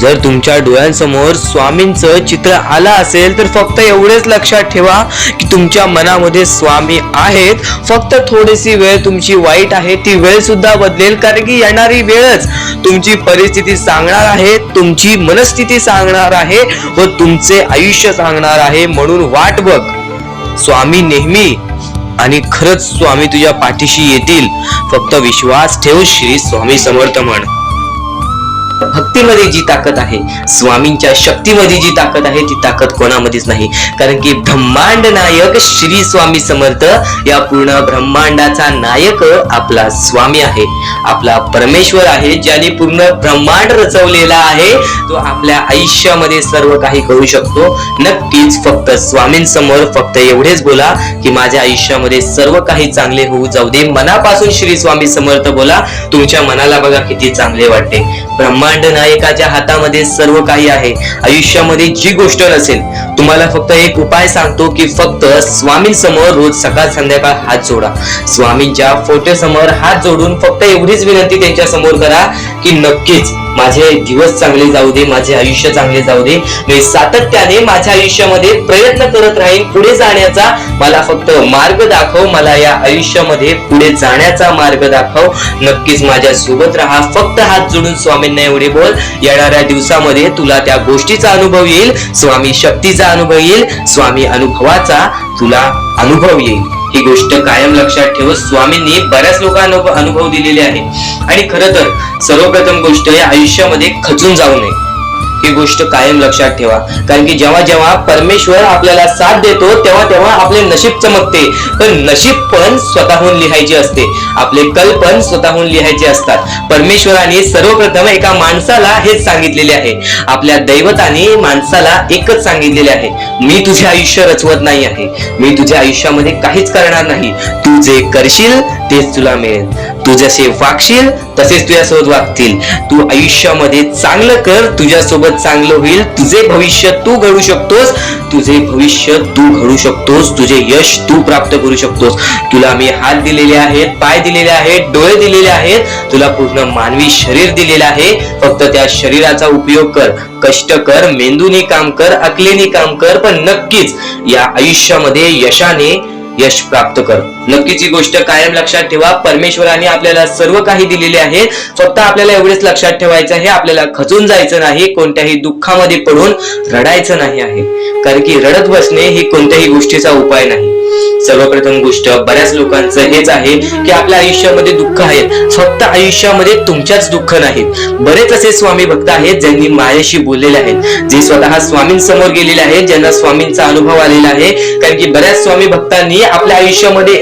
जर तुमच्या डोळ्यांसमोर स्वामींचं चित्र आलं असेल तर फक्त एवढेच लक्षात ठेवा की तुमच्या मनामध्ये स्वामी आहेत. फक्त थोडीशी वेळ तुमची वाईट आहे, ती वेळ सुद्धा बदलेल, कारण की येणारी वेळच तुमची परिस्थिती सांगणार आहे, तुमची मनस्थिती सांगणार आहे व तुमचे आयुष्य सांगणार आहे. म्हणून वाट बघ, स्वामी नेहमी आणि खरंच स्वामी तुझ्या पाठीशी येतील. फक्त विश्वास ठेव. श्री स्वामी समर्थ म्हण. भक्तीमध्ये जी ताकद आहे, स्वामींच्या शक्तीमध्ये जी ताकद आहे, ती ताकद कोणामध्येच नाही. कारण की ब्रह्मांड नायक श्री स्वामी समर्थ, या पूर्ण ब्रह्मांडाचा नायक आपला स्वामी आहे, आपला परमेश्वर आहे, ज्याने पूर्ण ब्रह्मांड रचवलेला आहे. तो आपल्या आयुष्यामध्ये सर्व काही करू शकतो. नक्कीच फक्त स्वामींसमोर फक्त एवढेच बोला की माझ्या आयुष्यामध्ये सर्व काही चांगले होऊ जाऊ दे. मनापासून श्री स्वामी समर्थ बोला. तुमच्या मनाला बघा किती चांगले वाटते. ब्रह्मांड नायकाच्या हातामध्ये सर्व काही आहे. आयुष्यामध्ये जी गोष्ट नसेल, तुम्हाला फक्त एक उपाय सांगतो की फक्त स्वामींसमोर रोज सकाळ संध्याकाळ हात जोडा. स्वामींच्या फोटो समोर हात जोडून फक्त एवढीच विनंती त्यांच्या समोर करा की नक्कीच माझे दिवस चांगले जाऊ दे, माझे आयुष्य चांगले जाऊ दे. मी सातत्याने माझ्या आयुष्यामध्ये प्रयत्न करत राहीन पुढे जाण्याचा. मला फक्त मार्ग दाखव, मला या आयुष्यामध्ये पुढे जाण्याचा मार्ग दाखव. नक्कीच माझ्या सोबत राहा. फक्त हात जोडून स्वामींना एवढे बोल. येणाऱ्या दिवसामध्ये तुला त्या गोष्टीचा अनुभव येईल, स्वामी शक्तीचा अनुभव येईल, स्वामी अनुभवाचा तुला अनुभव येईल. ही गोष्ट कायम लक्षात ठेव. स्वामींनी बऱ्याच लोकांना अनुभव दिलेले आहे. आणि खरं तर सर्वप्रथम गोष्ट या आयुष्यामध्ये खचून जाऊ नये, ही गोष्ट कायम लक्षात ठेवा. कारण की जेव्हा जेव्हा परमेश्वर आपल्याला साथ देतो तेव्हा तेव्हा आपले नशीब चमकते. पण नशीब पण स्वतःहून लिहायचे असते, आपले कल पण स्वतःहून लिहायचे असतात. परमेश्वराने सर्वप्रथम एका माणसाला हेच सांगितलेले आहे, आपल्या दैवताने माणसाला एकच सांगितलेले आहे, मी तुझे आयुष्य रचवत नाही आहे, मी तुझ्या आयुष्यामध्ये काहीच करणार नाही. तू जे करशील तेच तुला मिळेल. तू जसे वागशील तसेच तुझ्यासोबत वागतील. तू आयुष्यामध्ये चांगलं कर, तुझ्यासोबत चांगलं होईल. तुझे भविष्य तू घडू शकतोस, तुझे भविष्य तू घडू शकतोस, तुझे यश तू प्राप्त करू शकतोस. तुला मी हात दिलेले आहेत, पाय दिलेले आहेत, डोळे दिलेले आहेत, तुला पूर्ण मानवी शरीर दिलेले आहे. फक्त त्या शरीराचा उपयोग कर, कष्ट कर, मेंदूने काम कर, अकलेने काम कर, पण नक्कीच या आयुष्यामध्ये यश प्राप्त कर. नक्कीच ही गोष्ट कायम लक्षात ठेवा. परमेश्वराने आपल्याला सर्व काही दिलेले आहे. फक्त आपल्याला एवढेच लक्षात ठेवायचं आहे, आपल्याला खचून जायचं नाही, कोणत्याही दुःखामध्ये पडून रडायचं नाही आहे. कारण की रडत बसणे ही कोणत्याही गोष्टीचा उपाय नाही. सर्वप्रथम गोष्ट बऱ्याच लोकांचं हेच आहे की आपल्या आयुष्यामध्ये दुःख आहेत, फक्त आयुष्यामध्ये तुमच्याच दुःख नाहीत. बरेच असे स्वामी भक्त आहेत ज्यांनी माझ्याशी बोललेले आहेत, जे स्वतः स्वामींसमोर गेलेले आहेत, ज्यांना स्वामींचा अनुभव आलेला आहे. कारण की बऱ्याच स्वामी भक्तांनी आपल्या आयुष्यामध्ये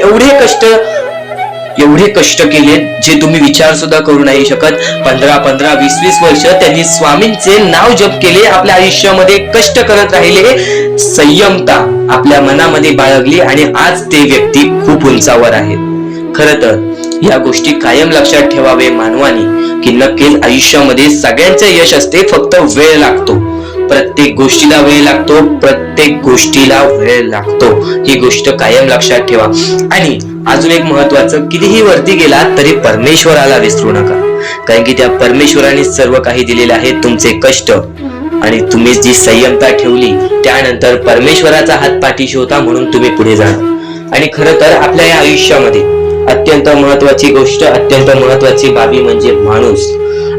एवढे कष्ट केले जे तुम्ही विचार सुद्धा करू नाही शकत. 15, 20 वर्ष त्यांनी स्वामींचे नाव जप केले, आपल्या आयुष्यामध्ये कष्ट करत राहिले, संयमता आपल्या मनामध्ये बाळगली आणि आज ते व्यक्ती खूप उंचावर आहेत. खरं तर या गोष्टी कायम लक्षात ठेवावे मानवानी की नक्कीच आयुष्यामध्ये सगळ्यांचे यश असते, फक्त वेळ लागतो. प्रत्येक गोष्टीला वेळ लागतो, प्रत्येक गोष्टीला वेळ लागतो. ही गोष्ट कायम लक्षात ठेवा. आणि अजून एक महत्वाचं, कितीही वरती गेला तरी परमेश्वराला विसरू नका. कारण की त्या परमेश्वराने सर्व काही दिलेले आहे. तुमचे कष्ट आणि तुम्ही जी संयमता ठेवली त्यानंतर परमेश्वराचा हात पाठीशी होता, म्हणून तुम्ही पुढे जाणार. आणि खरं तर आपल्या या आयुष्यामध्ये अत्यंत महत्वाची गोष्ट, अत्यंत महत्वाची बाबी म्हणजे माणूस.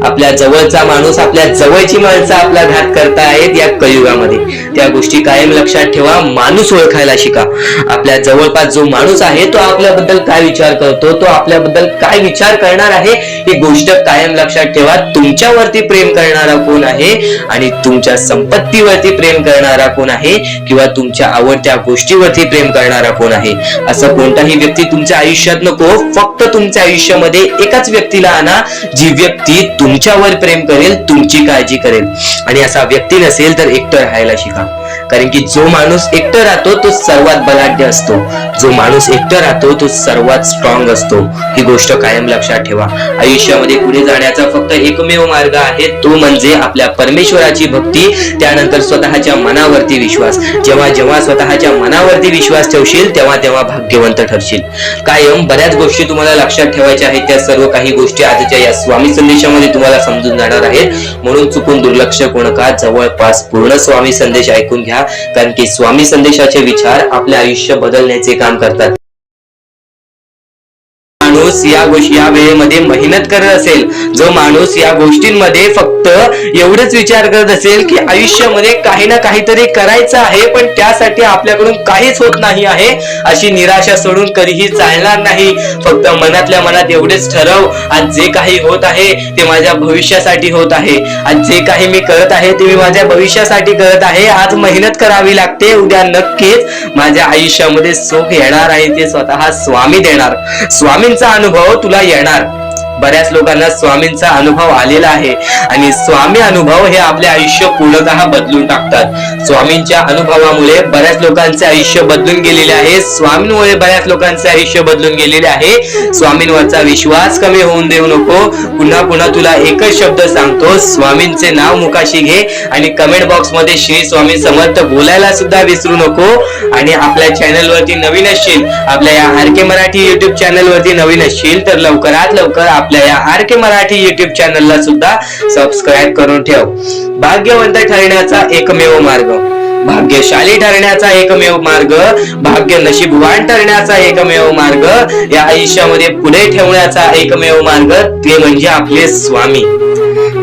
आपल्या जवळचा माणूस, आपल्या जवळची माणसं आपला घात करतायत या कलियुगामध्ये. त्या गोष्टी कायम लक्षात ठेवा. माणूस ओळखायला शिका. आपल्या जवळपास जो माणूस आहे तो आपल्याबद्दल काय विचार करतो, तो आपल्याबद्दल काय विचार करणार आहे, ही गोष्ट कायम लक्षात ठेवा. तुमच्यावरती प्रेम करणारा कोण आहे आणि तुमच्या संपत्तीवरती प्रेम करणारा कोण आहे किंवा तुमच्या आवडत्या गोष्टीवरती प्रेम करणारा कोण आहे, असं कोणताही व्यक्ती तुमच्या आयुष्यात नको. फक्त तुमच्या आयुष्यामध्ये एकाच व्यक्तीला आणा, जी व्यक्ती तुमच्यावर प्रेम करेल, तुमची काळजी करेल. आणि असा व्यक्ती नसेल तर एकटं राहायला शिका. कारण की जो माणूस एकटा राहतो तो सर्वात बलाढ्य असतो, जो माणूस एकटा राहतो तो सर्वात स्ट्रॉंग असतो. ही गोष्ट कायम लक्षात ठेवा. आयुष्यामध्ये पुढे जाण्याचा फक्त एकमेव मार्ग आहे, तो म्हणजे आपल्या परमेश्वराची भक्ती, त्यानंतर स्वतःच्या मनावरती विश्वास. जेव्हा जेव्हा स्वतःच्या मनावरती विश्वास ठेवशील तेव्हा तेव्हा भाग्यवंत ठरशील. कायम बऱ्याच गोष्टी तुम्हाला लक्षात ठेवायच्या आहेत. त्या सर्व काही गोष्टी आजच्या या स्वामी संदेशामध्ये तुम्हाला समजून जाणार आहेत. म्हणून चुकून दुर्लक्ष करू नका. जवळपास पूर्ण स्वामी संदेश ऐकून घ्या, कारण की स्वामी संदेशाचे विचार आपले आयुष्य बदलण्याचे काम करतात. माणूस या वेळेमध्ये मेहनत करत असेल, जो माणूस या गोष्टींमध्ये फक्त एवढंच विचार करत असेल की आयुष्यामध्ये काही ना काहीतरी करायचं आहे पण त्यासाठी आपल्याकडून काहीच होत नाही आहे, अशी निराशा सोडून कधीही चालणार नाही. फक्त मनातल्या मनात एवढेच ठरव, आज जे काही होत आहे ते माझ्या भविष्यासाठी होत आहे. आज जे काही मी करत आहे ते मी माझ्या भविष्यासाठी करत आहे. आज मेहनत करावी लागते, उद्या नक्कीच माझ्या आयुष्यामध्ये सुख येणार आहे, ते स्वतः स्वामी देणार. स्वामींचा अनुभव तुला येणार. बऱ्याच लोकांना स्वामींचा अनुभव आलेला आहे आणि स्वामी अनुभव हे आपले आयुष्य पूर्णतः बदलून टाकतात. स्वामींच्या अनुभवामुळे बऱ्याच लोकांचे आयुष्य बदलून गेलेले आहे. स्वामींमुळे बऱ्याच लोकांचे आयुष्य बदलून गेलेले आहे. स्वामींवरचा विश्वास कमी होऊन देऊ नको. पुन्हा पुन्हा तुला एकच शब्द सांगतो, स्वामींचे नाव मुखाशी घे आणि कमेंट बॉक्स मध्ये श्री स्वामी समर्थ बोलायला सुद्धा विसरू नको. आणि आपल्या चॅनल वरती नवीन असशील, आपल्या या आर के मराठी युट्यूब चॅनल वरती नवीन असशील तर लवकरात लवकर आपल्या या आर के मराठी युट्यूब चॅनलला सुद्धा सबस्क्राईब करून ठेव. भाग्यवंत ठरण्याचा एकमेव मार्ग, भाग्यशाली ठरण्याचा एकमेव मार्ग, भाग्य नशीबवान ठरण्याचा एकमेव मार्ग, या आयुष्यामध्ये पुढे ठेवण्याचा एकमेव मार्ग ते म्हणजे आपले स्वामी.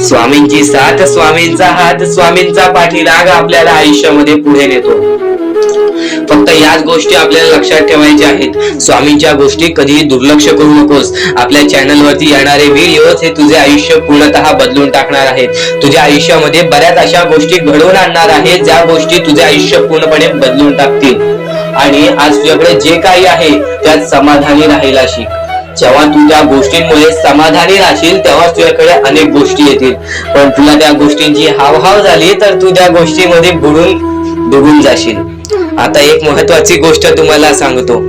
स्वामींची साथ, स्वामींचा हात, स्वामींचा पाठीराग आपल्याला आयुष्यामध्ये पुढे नेतो. फक्त याच गोष्टी आपल्याला लक्षात ठेवायच्या आहेत. स्वामींच्या गोष्टी कधीही दुर्लक्ष करू नकोस. आपल्या चॅनल वरती येणारे व्हिडिओज हे तुझे आयुष्य पूर्णतः बदलून टाकणार आहेत. तुझ्या आयुष्यामध्ये बऱ्याच अशा गोष्टी घडवून आणणार आहेत ज्या गोष्टी तुझे आयुष्य पूर्णपणे बदलून टाकतील. आणि आज तुझ्याकडे जे काही आहे त्यात समाधानी राहायला शिक. जेव्हा तू त्या गोष्टींमुळे समाधानी राहशील तेव्हा तुझ्याकडे अनेक गोष्टी येतील. पण तुला त्या गोष्टींची हावभाव झाली तर तू त्या गोष्टीमध्ये बुडून डुबून जाशील. आता एक महत्वाची गोष्ट तुम्हाला सांगतो.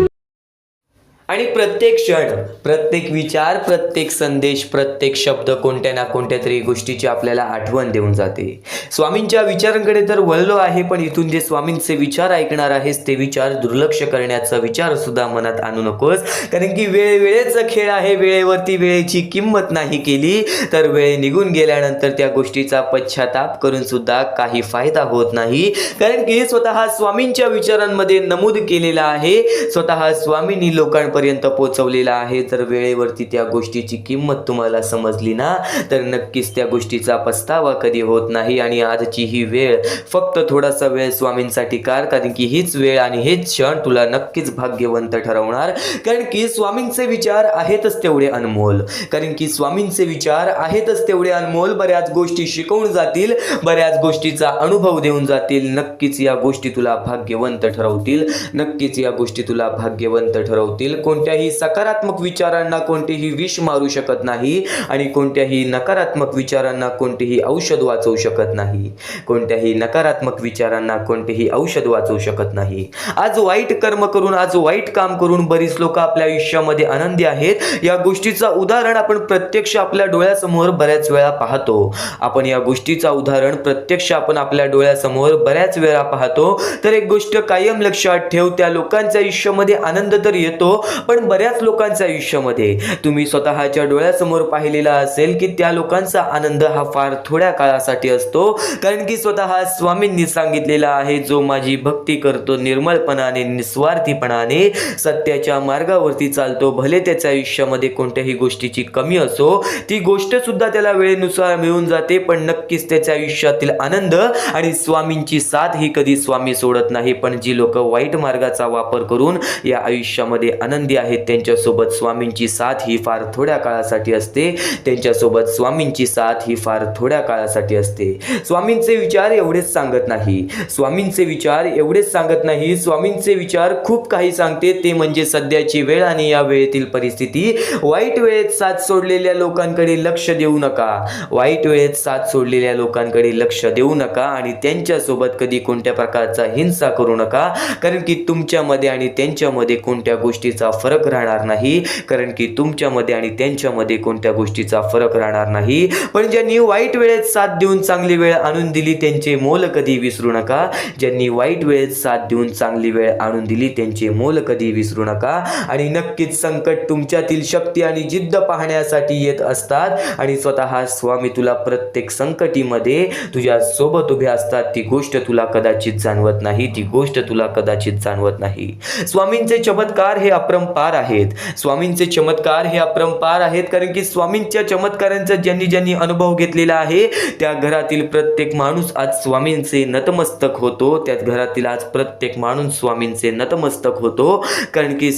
आणि प्रत्येक क्षण, प्रत्येक विचार, प्रत्येक संदेश, प्रत्येक शब्द कोणत्या ना कोणत्या तरी गोष्टीची आपल्याला आठवण देऊन जाते. स्वामींच्या विचारांकडे तर वळलो आहे, पण इथून जे स्वामींचे विचार ऐकणार आहेस ते विचार दुर्लक्ष करण्याचा विचार सुद्धा मनात आणू नकोस. कारण की वेळेचा खेळ आहे. वेळेवरती वेळेची किंमत नाही केली तर वेळ निघून गेल्यानंतर त्या गोष्टीचा पश्चाताप करून सुद्धा काही फायदा होत नाही. कारण की स्वतः स्वामींच्या विचारांमध्ये नमूद केलेलं आहे, स्वतः स्वामींनी लोकांपर्यंत पोहोचवलेला आहे. जर वेळेवरती त्या गोष्टीची किंमत तुम्हाला समजली ना तर नक्कीच त्या गोष्टीचा पस्तावा कधी होत नाही. आणि आजची ही वेळ फक्त थोडासा वेळ स्वामींसाठी काढ, कारण की हीच वेळ आणि हेच क्षण तुला नक्कीच भाग्यवंत ठरवणार. कारण की स्वामींचे विचार आहेतच तेवढे अनमोल, कारण की स्वामींचे विचार आहेतच तेवढे अनमोल. बऱ्याच गोष्टी शिकवून जातील, बऱ्याच गोष्टीचा अनुभव देऊन जातील. नक्कीच या गोष्टी तुला भाग्यवंत ठरवतील. नक्कीच या गोष्टी तुला भाग्यवंत ठरवतील. कोणत्याही सकारात्मक विचारांना कोणतेही विष मारू शकत नाही आणि कोणत्याही नकारात्मक विचारांना कोणतेही औषध वाचवू शकत नाही. कोणत्याही नकारात्मक विचारांना कोणतेही औषध वाचवू शकत नाही. आज वाईट कर्म करून, आज वाईट काम करून बरीच लोक आपल्या आयुष्यामध्ये आनंदी आहेत. या गोष्टीचा उदाहरण आपण प्रत्यक्ष आपल्या डोळ्यासमोर बऱ्याच वेळा पाहतो. आपण या गोष्टीचा उदाहरण प्रत्यक्ष आपण आपल्या डोळ्यासमोर बऱ्याच वेळा पाहतो. तर एक गोष्ट कायम लक्षात ठेव, त्या लोकांच्या आयुष्यामध्ये आनंद तर येतो, पण बऱ्याच लोकांच्या आयुष्यामध्ये तुम्ही स्वतःच्या डोळ्यासमोर पाहिलेला असेल की त्या लोकांचा आनंद हा फार थोड्या काळासाठी असतो. कारण की स्वतः स्वामींनी सांगितलेला आहे, जो माझी भक्ती करतो निर्मळपणाने, निस्वार्थीपणाने, सत्याच्या मार्गावरती चालतो, भले त्याच्या आयुष्यामध्ये कोणत्याही गोष्टीची कमी असो, ती गोष्ट सुद्धा त्याला वेळेनुसार मिळून जाते. पण नक्कीच त्याच्या आयुष्यातील आनंद आणि स्वामींची साथ ही कधी स्वामी सोडत नाही. पण जी लोक वाईट मार्गाचा वापर करून या आयुष्यामध्ये आनंद आनंदी आहेत त्यांच्यासोबत स्वामींची साथ ही फार थोड्या काळासाठी असते. त्यांच्यासोबत स्वामींची साथ ही फार थोड्या काळासाठी असते. स्वामींचे विचार एवढेच सांगत नाही. स्वामींचे विचार एवढेच सांगत नाही. स्वामींचे विचार खूप काही सांगते. ते म्हणजे सध्याची वेळ आणि या वेळेतील परिस्थिती. वाईट वेळेत साथ सोडलेल्या लोकांकडे लक्ष देऊ नका. वाईट वेळेत साथ सोडलेल्या लोकांकडे लक्ष देऊ नका आणि त्यांच्यासोबत कधी कोणत्या प्रकारचा हिंसा करू नका. कारण की तुमच्यामध्ये आणि त्यांच्यामध्ये कोणत्या गोष्टीचा फरक राहणार नाही. कारण की तुमच्यामध्ये आणि त्यांच्यामध्ये कोणत्या गोष्टीचा फरक राहणार नाही. पण ज्यांनी वाईट वेळेत साथ देऊन चांगली वेळ आणून दिली त्यांचे मोल कधी विसरू नका. ज्यांनी वाईट वेळेत साथ देऊन चांगली वेळ आणून दिली त्यांचे मोल कधी विसरू नका. आणि नक्कीच संकट तुमच्यातील शक्ती आणि जिद्द पाहण्यासाठी येत असतात आणि स्वतः स्वामी तुला प्रत्येक संकटीमध्ये तुझ्या सोबत उभे असतात. ती गोष्ट तुला कदाचित जाणवत नाही. ती गोष्ट तुला कदाचित जाणवत नाही. स्वामींचे चमत्कार हे अपरंपार आहेत. स्वामींचे चमत्कार हे अपरंपार आहेत. कारण की स्वामींच्या चमत्कारांचा ज्यांनी ज्यांनी अनुभव घेतलेला आहे त्या घरातील प्रत्येक माणूस आज स्वामींचे नतमस्तक होतो. त्या घरातील आज प्रत्येक माणूस स्वामींचे नतमस्तक होतो. कारण की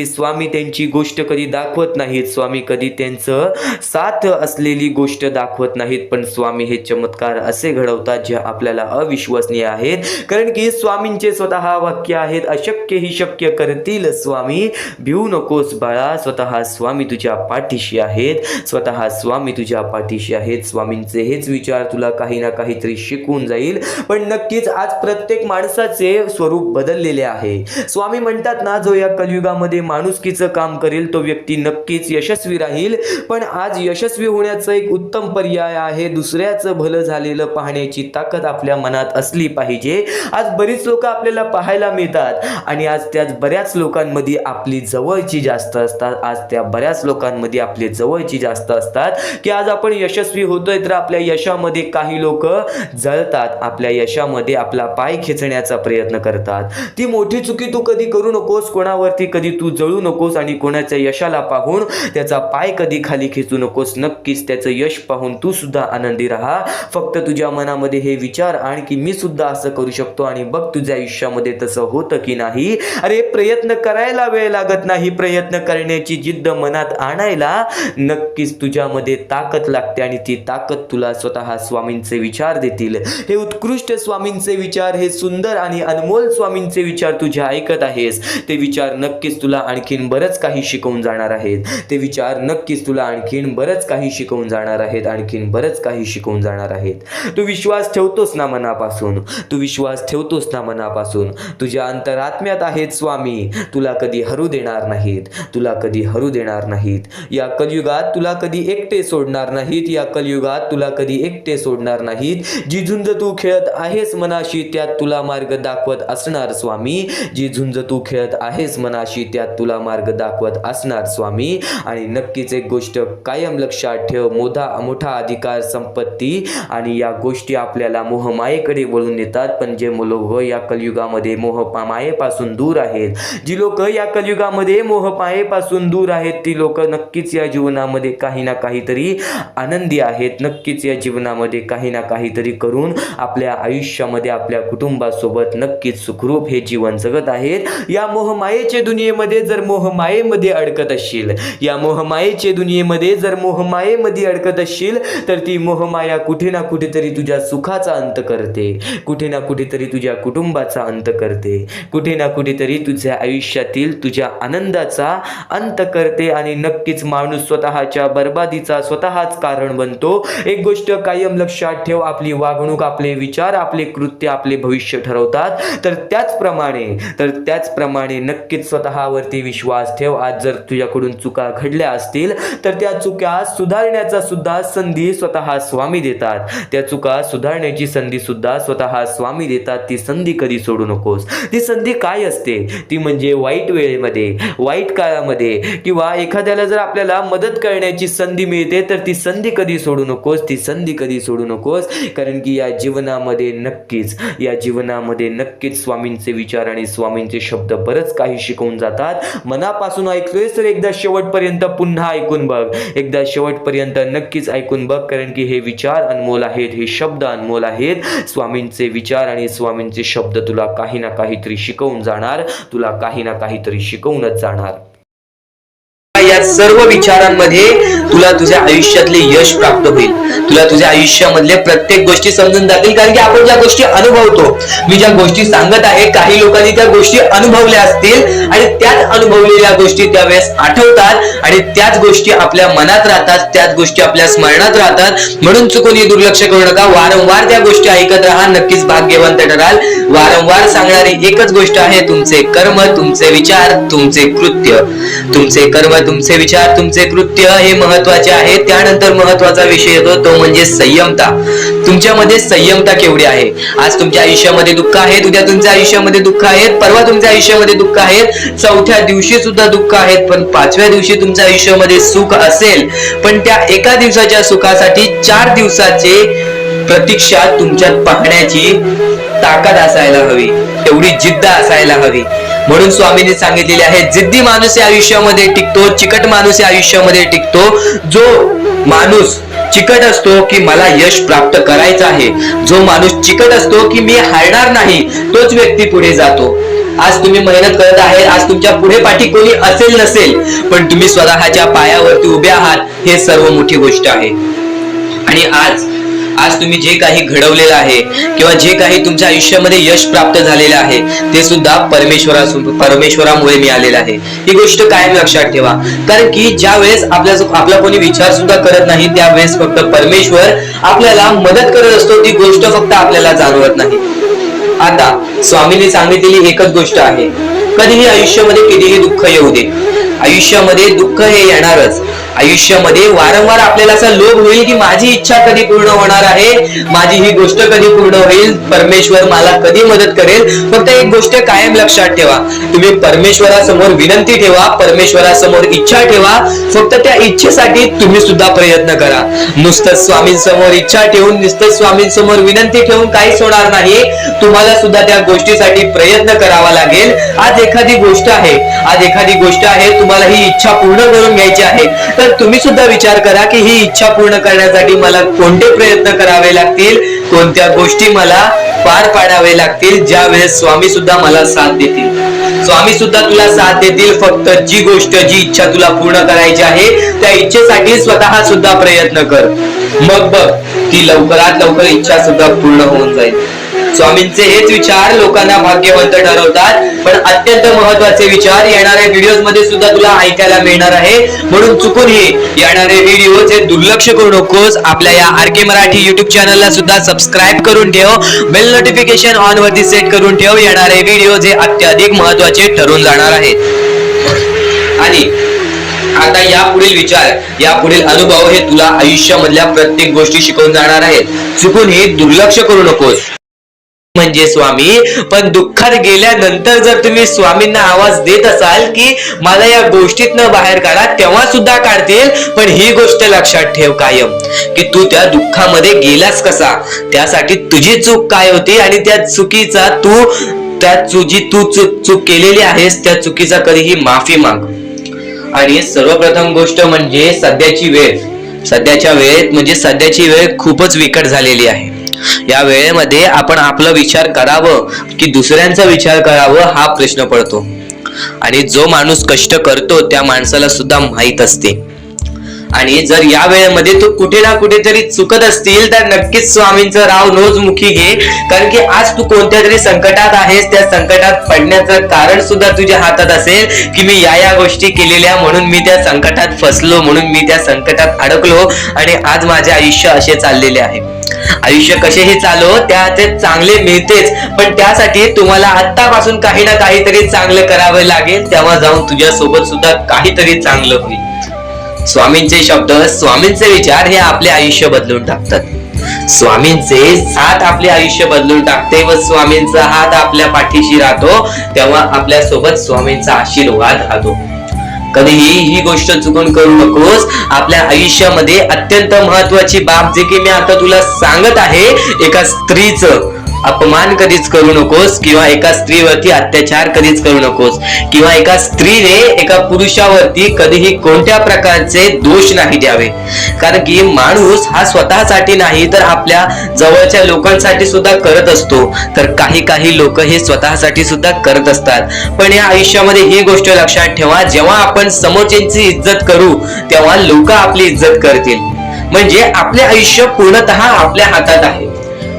स्वामी त्यांची गोष्ट कधी दाखवत नाहीत. स्वामी कधी त्यांचं साथ असलेली गोष्ट दाखवत नाहीत. पण स्वामी हे चमत्कार असे घडवतात जे आपल्याला अविश्वसनीय आहेत. कारण की स्वामींचे स्वतः वाक्य आहेत, अशक्य ही शक्य करतील स्वामी, भिवू नकोस बाळा. स्वतः स्वामी तुझ्या पाठीशी आहेत. स्वतः स्वामी तुझ्या पाठीशी आहेत. स्वामींचे हेच विचार तुला काही ना काहीतरी शिकवून जाईल. पण नक्कीच आज प्रत्येक माणसाचे स्वरूप बदललेले आहे. स्वामी म्हणतात ना, जो या कलियुगामध्ये माणुसकीचं काम करेल तो व्यक्ती नक्कीच यशस्वी राहील. पण आज यशस्वी होण्याचा एक उत्तम पर्याय आहे, दुसऱ्याचं भलं झालेलं पाहण्याची ताकद आपल्या मनात असली पाहिजे. आज बरीच लोक आपल्याला पाहायला मिळतात आणि आज त्याच बऱ्याच लोकांमध्ये आपली जवळची जास्त असतात. आज त्या बऱ्याच लोकांमध्ये आपले जवळची जास्त असतात की आज आपण यशस्वी होतोय तर आपल्या यशामध्ये काही लोक जळतात. आपल्या यशामध्ये आपला पाय खेचण्याचा प्रयत्न करतात. ती मोठी चुकी तू कधी करू नकोस. कोणावरती कधी तू जळू नकोस आणि कोणाच्या यशाला पाहून त्याचा पाय कधी खाली खेचू नकोस. नक्कीच त्याचं यश पाहून तू सुद्धा आनंदी राहा. फक्त तुझ्या मनामध्ये हे विचार आण की मी सुद्धा असं करू शकतो आणि बघ तुझ्या आयुष्यामध्ये तसं होतं की नाही. अरे प्रयत्न करायला वेळ लागत नाही. प्रयत्न करण्याची जिद्द मनात आणायला नक्कीच तुझ्यामध्ये ताकद लागते आणि ती ताकद तुला स्वतः स्वामींचे विचार देतील. हे उत्कृष्ट स्वामींचे विचार, हे सुंदर आणि अनमोल स्वामींचे विचार तुझे ऐकत आहेस. ते विचार नक्कीच तुला आणखीन बरंच काही शिकवून जाणार आहेत. ते विचार नक्कीच तुला आणखीन बरंच काही शिकवून जाणार आहेत. आणखीन बरंच काही शिकवून जाणार आहेत. तू विश्वास ठेवतोस ना मनापासून. तू विश्वास ठेवतोस ना मनापासून. तुझ्या अंतरात्म्यात आहेत स्वामी. तुला कधी हरू देणार नाहीत. तुला कधी हरू देणार नाहीत. या कलियुगात तुला कधी एकटे सोडणार नाहीत. या कलियुगात तुला कधी एकटे सोडणार नाहीत. जी झुंज तू खेळत आहेस मनाशी त्यात तुला मार्ग दाखवत असणार स्वामी. जी झुंज तू खेळत आहेस मनाशी त्यात तुला मार्ग दाखवत असणार स्वामी. आणि नक्कीच एक गोष्ट कायम लक्षात ठेव, मोठा अधिकार, संपत्ती आणि या गोष्टी आपल्याला मोहमायेकडे वळून नेतात. पण जे लोक या कलियुगामध्ये मोहमायेपासून दूर आहेत, जी लोक या कलियुगामध्ये मोहमायेपासून दूर आहेत, ती लोक नक्कीच या जीवनामध्ये काही ना काहीतरी आनंदी आहेत. नक्कीच या जीवनामध्ये काही ना काहीतरी करून आपल्या आयुष्यामध्ये आपल्या कुटुंबासोबत नक्कीच सुखरूप हे जीवन जगत आहेत. या मोहमायेच्या दुनियेमध्ये जर मोहमायेमध्ये अडकत असशील, या मोहमायेच्या दुनियेमध्ये जर मोहमायेमध्ये अडकत असशील तर ती मोहमाया कुठे ना कुठेतरी तुझ्या सुखाचा अंत करते. कुठे ना कुठेतरी तुझ्या कुटुंबाचा अंत करते. कुठे ना कुठेतरी तुझ्या आयुष्यातील तुझ्या आनंदाचा अंत करते आणि नक्कीच माणूस स्वतःच्या बर्बादीचा स्वतःच कारण बनतो. एक गोष्ट कायम लक्षात ठेव, आपली वागणूक, आपले विचार, आपले कृत्य आपले भविष्य ठरवतात. तर त्याचप्रमाणे नक्कीच स्वतःवरती विश्वास ठेव. आज जर तुझ्याकडून चुका घडल्या असतील तर त्या चुका सुधारण्याचा सुद्धा संधी स्वतः स्वामी देतात. त्या चुका सुधारण्याची संधी सुद्धा स्वतः स्वामी देतात. ती संधी कधी सोडू नकोस. ती संधी काय असते? ती म्हणजे वाईट वेळेमध्ये, वाईट काळामध्ये किंवा एखाद्याला जर आपल्याला मदत करण्याची संधी मिळते तर ती संधी कधी सोडू नकोस. ती संधी कधी सोडू नकोस. कारण की या जीवनामध्ये नक्कीच स्वामींचे विचार आणि स्वामींचे शब्द बरंच काही शिकवून जातात. मनापासून ऐकतोय तर एकदा शेवटपर्यंत पुन्हा ऐकून बघ. एकदा शेवटपर्यंत नक्कीच ऐकून बघ. कारण की हे विचार अनमोल आहेत, हे शब्द अनमोल आहेत. स्वामींचे विचार आणि स्वामींचे शब्द तुला काही ना काहीतरी शिकवून जाणार. तुला काही ना काहीतरी शिकवूनच जाणार. या सर्व विचारांमध्ये तुला तुझ्या आयुष्यातले यश प्राप्त होईल. तुला तुझ्या आयुष्यामधले प्रत्येक गोष्टी समजून जातील, कारण की आपण ज्या गोष्टी अनुभवतो, मी ज्या गोष्टी सांगत आहे, काही लोकांनी त्या गोष्टी अनुभवल्या असतील आणि त्याच अनुभवलेल्या गोष्टी त्यावेळेस आठवतात आणि त्याच गोष्टी आपल्या मनात राहतात, त्याच गोष्टी आपल्या स्मरणात राहतात. म्हणून चुकून दुर्लक्ष करू नका. वारंवार त्या गोष्टी ऐकत राहा, नक्कीच भाग्यवंत ठराल. वारंवार सांगणारी एकच गोष्ट आहे, तुमचे कर्म, तुमचे विचार, तुमचे कृत्य. तुमचे कर्म, तुमचे विचार, तुमचे कृत्य हे महत्वाचे आहे. त्यानंतर महत्वाचा विषय येतो तो म्हणजे संयमता. तुमच्यामध्ये संयमता केवढी आहे? आज तुमच्या आयुष्यामध्ये दुःख आहे, उद्या तुमच्या आयुष्यामध्ये दुःख आहेत, परवा तुमच्या आयुष्यामध्ये दुःख आहेत, चौथ्या दिवशी सुद्धा दुःख आहेत, पण पाचव्या दिवशी तुमच्या आयुष्यामध्ये सुख असेल. पण त्या एका दिवसाच्या सुखासाठी 4 दिवसाचे प्रतीक्षा तुमच्यात पाहण्याची ताकद असायला हवी, तेवढी जिद्द असायला हवी. म्हणून स्वामींनी सांगितलेले आहे, जिद्दी माणूस या आयुष्यामध्ये टिकतो, चिकट माणूस या आयुष्यामध्ये टिकतो. जो माणूस चिकट असतो की मला यश प्राप्त करायचं आहे, जो माणूस चिकट असतो की मी हारणार नाही, तोच व्यक्ती पुढे जातो. आज तुम्ही मेहनत करत आहे, आज तुमच्या पुढे पाठी कोणी असेल नसेल, पण तुम्ही स्वतःच्या पायावरती उभे आहात, हे सर्व मोठी गोष्ट आहे. आणि आज तुम्ही जे काही घडवलेलं आहे किंवा जे काही तुमच्या आयुष्यामध्ये यश प्राप्त झालेलं आहे, ते सुद्धा परमेश्वरामुळे मिळालेलं आहे. ही गोष्ट कायम लक्षात ठेवा, कारण की ज्या वेळेस आपला कोणी विचार सुद्धा करत नाही, त्यावेळेस फक्त परमेश्वर आपल्याला मदत करत असतो. ती गोष्ट फक्त आपल्याला जाणवत नाही. आता स्वामींनी सांगितलेली एकच गोष्ट आहे, कधीही आयुष्यामध्ये कितीही दुःख येऊ दे, आयुष्यामध्ये दुःख हे येणारच. आयुष्यामध्ये वारंवार आपल्याला असा लोभ होईल की माझी इच्छा कधी पूर्ण होणार आहे, माझी ही गोष्ट कधी पूर्ण होईल, परमेश्वर मला कधी मदत करेल. फक्त एक गोष्ट कायम लक्षात ठेवा, तुम्ही परमेश्वरासमोर विनंती ठेवा, परमेश्वरासमोर इच्छा ठेवा. फक्त त्या इच्छेसाठी तुम्ही सुद्धा प्रयत्न करा. नुसतं स्वामींसमोर इच्छा ठेवून, नुसतं स्वामींसमोर विनंती ठेवून काहीच होणार नाही. तुम्हाला सुद्धा त्या गोष्टीसाठी प्रयत्न करावा लागेल. आज एखादी गोष्ट आहे, तुम्हाला ही इच्छा पूर्ण करून घ्यायची आहे, तर तुम्ही सुद्धा विचार करा की ही इच्छा पूर्ण करण्यासाठी मला कोणते प्रयत्न करावे लागतील, कोणत्या गोष्टी मला पार पाडावे लागतील, ज्या वेळेस स्वामी सुद्धा मला साथ देतील. स्वामी सुद्धा तुला साथ देतील. फक्त जी गोष्ट, जी इच्छा तुला पूर्ण करायची आहे, त्या इच्छेसाठी स्वतः सुद्धा प्रयत्न कर. मग बघ ती लवकरात लवकर इच्छा सुद्धा पूर्ण होऊन जाईल. स्वामींचे हेच विचार लोकांना भाग्यवंत ठरवतात. पण अत्यंत महत्वाचे विचार येणाऱ्या व्हिडिओज मध्ये सुद्धा तुला ऐकायला मिळणार आहे. म्हणून चुकूनही येणारे व्हिडिओ जे दुर्लक्ष करू नकोस. आपल्या या आरके मराठी युट्यूब चॅनलला सुद्धा सबस्क्राईब करून ठेव, बेल नोटिफिकेशन ऑन वरती सेट करून ठेव. येणारे व्हिडिओ जे अत्याधिक महत्वाचे ठरून जाणार आहेत. आणि आता यापुढील विचार, यापुढील अनुभव हे तुला आयुष्यामधल्या प्रत्येक गोष्टी शिकवून जाणार आहेत. चुकूनही दुर्लक्ष करू नकोस. म्हणजे स्वामी, पण दुःखात गेल्यानंतर जर तुम्ही स्वामींना आवाज देत असाल की मला या गोष्टीतनं बाहेर काढा, तेव्हा सुद्धा काढतील. पण ही गोष्ट लक्षात ठेव कायम की तू त्या दुःखामध्ये गेलास कसा, त्यासाठी तुझी चूक काय होती आणि त्या चुकीचा चूक केलेली आहेस, त्या चुकीचा कधीही माफी माग. आणि सर्वप्रथम गोष्ट म्हणजे सध्याची वेळ खूपच विकट झालेली आहे. या वेळेमध्ये आपण आपला विचार करावं की दुसऱ्यांचा विचार करावं, हा प्रश्न पडतो. आणि जो माणूस कष्ट करतो त्या माणसाला सुद्धा माहित असते. आणि जर या वेळेमध्ये तू कुठे ना कुठेतरी चुकत असतील तर नक्कीच स्वामींचं राव नोजमुखी घे. कारण की आज तू कोणत्या तरी संकटात आहेस, त्या संकटात पडण्याचं कारण सुद्धा तुझ्या हातात असेल की मी या गोष्टी केलेल्या, म्हणून मी त्या संकटात फसलो, म्हणून मी त्या संकटात अडकलो आणि आज माझे आयुष्य असे चाललेले आहे. आयुष्य कसेही चालव, त्याचे चांगले मिळतेच, पण त्यासाठी तुम्हाला आत्तापासून काही ना काहीतरी चांगलं करावे लागेल. तेव्हा जाऊन तुझ्या सोबत सुद्धा काहीतरी चांगलं होईल. स्वामींचे शब्द, स्वामींचे विचार हे आपले आयुष्य बदलून टाकतात. स्वामींचे साथ आपले आयुष्य बदलून टाकते व स्वामींचा हात आपल्या पाठीशी राहतो. तेव्हा आपल्या सोबत स्वामींचा आशीर्वाद राहतो. कधीही ही गोष्ट चुकून करू नकोस. आपल्या आयुष्यामध्ये अत्यंत महत्वाची बाब, जे की मी आता तुला सांगत आहे, एका स्त्रीचं अपमान कधीच करू नकोस, किंवा एका स्त्रीवरती अत्याचार कधीच करू नकोस, किंवा एका स्त्रीने एका पुरुषावरती कधीही कोणत्या प्रकारचे दोष नाही द्यावे. कारण की माणूस हा स्वतःसाठी नाही तर आपल्या जवळच्या लोकांसाठी सुद्धा करत असतो. तर काही लोक हे स्वतःसाठी सुद्धा करत असतात. पण या आयुष्यामध्ये ही गोष्ट लक्षात ठेवा, जेव्हा आपण समोरच्यांची इज्जत करू तेव्हा लोक आपली इज्जत करतील. म्हणजे आपले आयुष्य पूर्णतः आपल्या हातात आहे.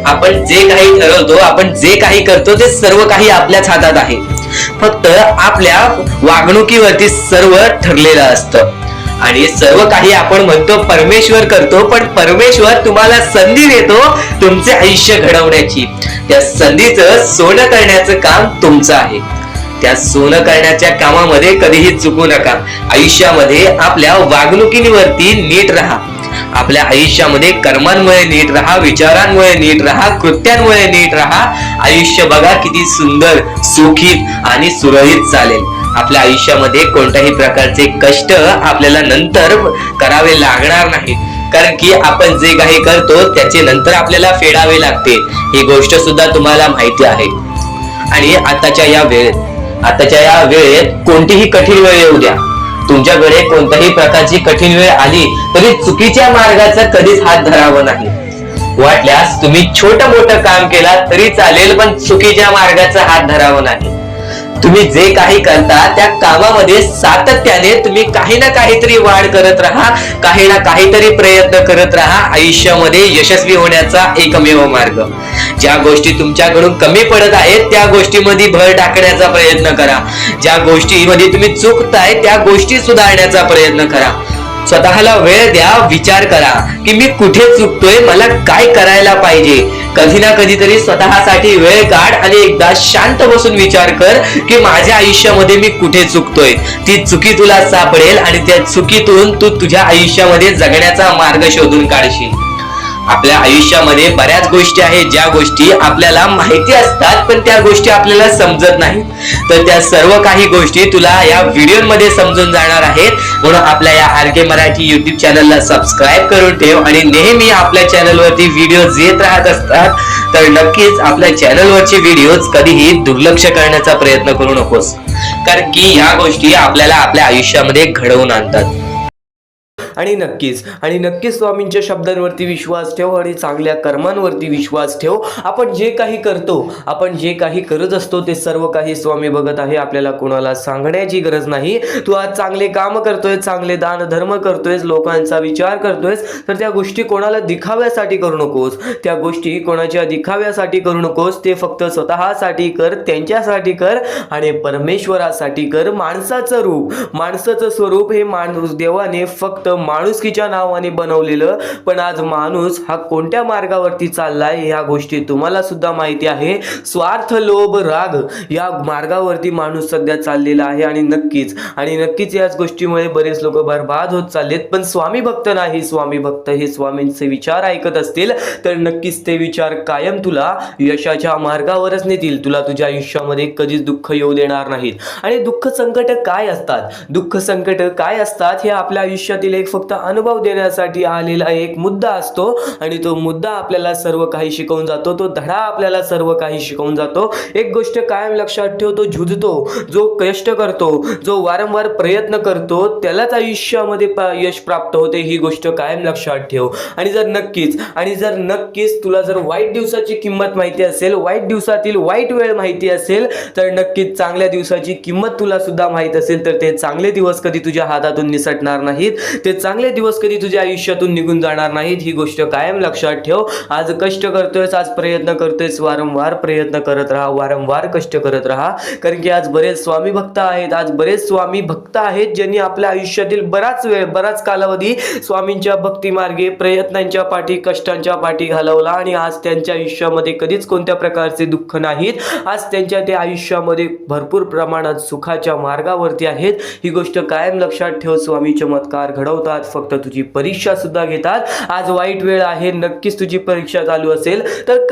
आपण जे काही ठरवतो, आपण जे काही करतो ते सर्व काही आपल्याच हातात आहे. फक्त आपल्या वागणुकीवरती सर्व ठरलेलं असतं. आणि सर्व काही आपण म्हणतो परमेश्वर करतो, पण परमेश्वर तुम्हाला संधी देतो तुमचे आयुष्य घडवण्याची. त्या संधीचं सोनं करण्याचं काम तुमचं आहे. त्या सोनं करण्याच्या कामामध्ये कधीही चुकू नका. आयुष्यामध्ये आपल्या वागणुकीवरती नीट राहा. आपल्या आयुष्यामध्ये कर्मांमुळे नीट राहा, विचारांमुळे नीट राहा, कृत्यांमुळे नीट राहा. आयुष्य बघा किती सुंदर, सुखीत आणि सुरळीत चालेल. आपल्या आयुष्यामध्ये कोणत्याही प्रकारचे कष्ट आपल्याला नंतर करावे लागणार नाही. कारण की आपण जे काही करतो त्याचे नंतर आपल्याला फेडावे लागते. ही गोष्ट सुद्धा तुम्हाला माहिती आहे. आणि आताच्या या वेळेत कोणतीही कठीण वेळ येऊ द्या, तुमच्याकडे कोणत्याही प्रकारची कठीण वेळ आली तरी चुकीच्या मार्गाचा कधीच हात धरावा नाही. वाटल्यास तुम्ही छोटं मोठं काम केला तरी चालेल, पण चुकीच्या मार्गाचा हात धरावा नाही. तुम्ही जे काही करता त्या कामामध्ये सातत्याने तुम्ही काही ना काहीतरी वाढ करत राहा, काही ना काहीतरी प्रयत्न करत राहा. आयुष्यामध्ये यशस्वी होण्याचा एकमेव मार्ग. ज्या गोष्टी तुमच्याकडून कमी पडत आहेत त्या गोष्टीमध्ये भर टाकण्याचा प्रयत्न करा. ज्या गोष्टीमध्ये तुम्ही चुकताय त्या गोष्टी सुधारण्याचा प्रयत्न करा. स्वतःला वेळ द्या, विचार करा की मी कुठे चुकतोय, मला काय करायला पाहिजे. कधी ना कधीतरी स्वतःसाठी वेळ काढ आणि एकदा शांत बसून विचार कर की माझ्या आयुष्यामध्ये मी कुठे चुकतोय. ती चुकी तुला सापडेल आणि त्या चुकीतून तू तुझ्या आयुष्यामध्ये जगण्याचा मार्ग शोधून काढशील. आपल्या आयुष्यामध्ये बऱ्याच गोष्टी आहेत ज्या गोष्टी आपल्याला माहिती असतात पण त्या गोष्टी आपल्याला समजत नाहीत. तर त्या सर्व काही गोष्टी तुला या व्हिडिओमध्ये समजून जाणार आहेत. म्हणून आपल्या या आर.के. मराठी युट्यूब चॅनलला सबस्क्राईब करून ठेव आणि नेहमी आपल्या चॅनलवरती व्हिडिओज येत राहत असतात. तर नक्कीच आपल्या चॅनलवरचे व्हिडिओज कधीही दुर्लक्ष करण्याचा प्रयत्न करू नकोस. कारण की ह्या गोष्टी आपल्याला आपल्या आयुष्यामध्ये घडवून आणतात. आणि नक्कीच स्वामींच्या शब्दांवरती विश्वास ठेव आणि चांगल्या कर्मांवरती विश्वास ठेव. आपण जे काही करतो, आपण जे काही करत असतो ते सर्व काही स्वामी बघत आहे. आपल्याला कोणाला सांगण्याची गरज नाही. तू आज चांगले काम करतोय, चांगले दान धर्म करतोयस, लोकांचा विचार करतोयस, तर त्या गोष्टी कोणाला दिखाव्यासाठी करू नकोस. त्या गोष्टी कोणाच्या दिखाव्यासाठी करू नकोस. ते फक्त स्वतःसाठी कर, त्यांच्यासाठी कर आणि परमेश्वरासाठी कर. माणसाचं स्वरूप हे माणूस देवाने फक्त माणुसकीच्या नावाने बनवलेलं, पण आज माणूस हा कोणत्या मार्गावरती चाललाय ह्या गोष्टी तुम्हाला सुद्धा माहिती आहे. स्वार्थ, लोभ, राग या मार्गावरती माणूस सध्या चाललेला आहे. आणि नक्कीच याच गोष्टीमुळे बरेच लोक बर्बाद होत चाललेत. पण स्वामी भक्त नाही. स्वामी भक्त हे स्वामींचे विचार ऐकत असतील तर नक्कीच ते विचार कायम तुला यशाच्या मार्गावरच नेतील. तुला तुझ्या आयुष्यामध्ये कधीच दुःख येऊ देणार नाहीत. आणि दुःख संकट काय असतात हे आपल्या आयुष्यातील एक फक्त अनुभव देण्यासाठी आलेला एक मुद्दा असतो. आणि तो मुद्दा आपल्याला सर्व काही शिकवून जातो. तो धडा आपल्याला सर्व काही शिकवून जातो. एक गोष्ट कायम लक्षात ठेव, तो झुजतो, जो कष्ट करतो, जो वारंवार प्रयत्न करतो त्यालाच आयुष्यामध्ये यश प्राप्त होते. ही गोष्ट कायम लक्षात ठेव. आणि जर नक्कीच तुला जर वाईट दिवसाची किंमत माहिती असेल, वाईट दिवसातील वाईट वेळ माहिती असेल, तर नक्कीच चांगल्या दिवसाची किंमत तुला सुद्धा माहित असेल, तर ते चांगले दिवस कधी तुझ्या हातातून निसटणार नाहीत. ते चांगले दिवस कधी तुझ्या आयुष्यातून निघून जाणार नाहीत. ही गोष्ट कायम लक्षात ठेव. आज कष्ट करतोयस, आज प्रयत्न करतोयस, वारंवार प्रयत्न करत राहा, वारंवार कष्ट करत राहा. कारण की आज बरेच स्वामी भक्त आहेत ज्यांनी आपल्या आयुष्यातील बराच कालावधी स्वामींच्या भक्ती मार्गे प्रयत्नांच्या पाठी, कष्टांच्या पाठी घालवला आणि आज त्यांच्या आयुष्यामध्ये कधीच कोणत्या प्रकारचे दुःख नाहीत. आज त्यांच्या त्या आयुष्यामध्ये भरपूर प्रमाणात सुखाच्या मार्गावरती आहेत. ही गोष्ट कायम लक्षात ठेव. स्वामी चमत्कार घडवतात. घेतात, फक्त तुझी परीक्षा सुद्धा घेतात. आज वाईट वेळ आहे, नक्कीच तुझी परीक्षा चालू असेल तर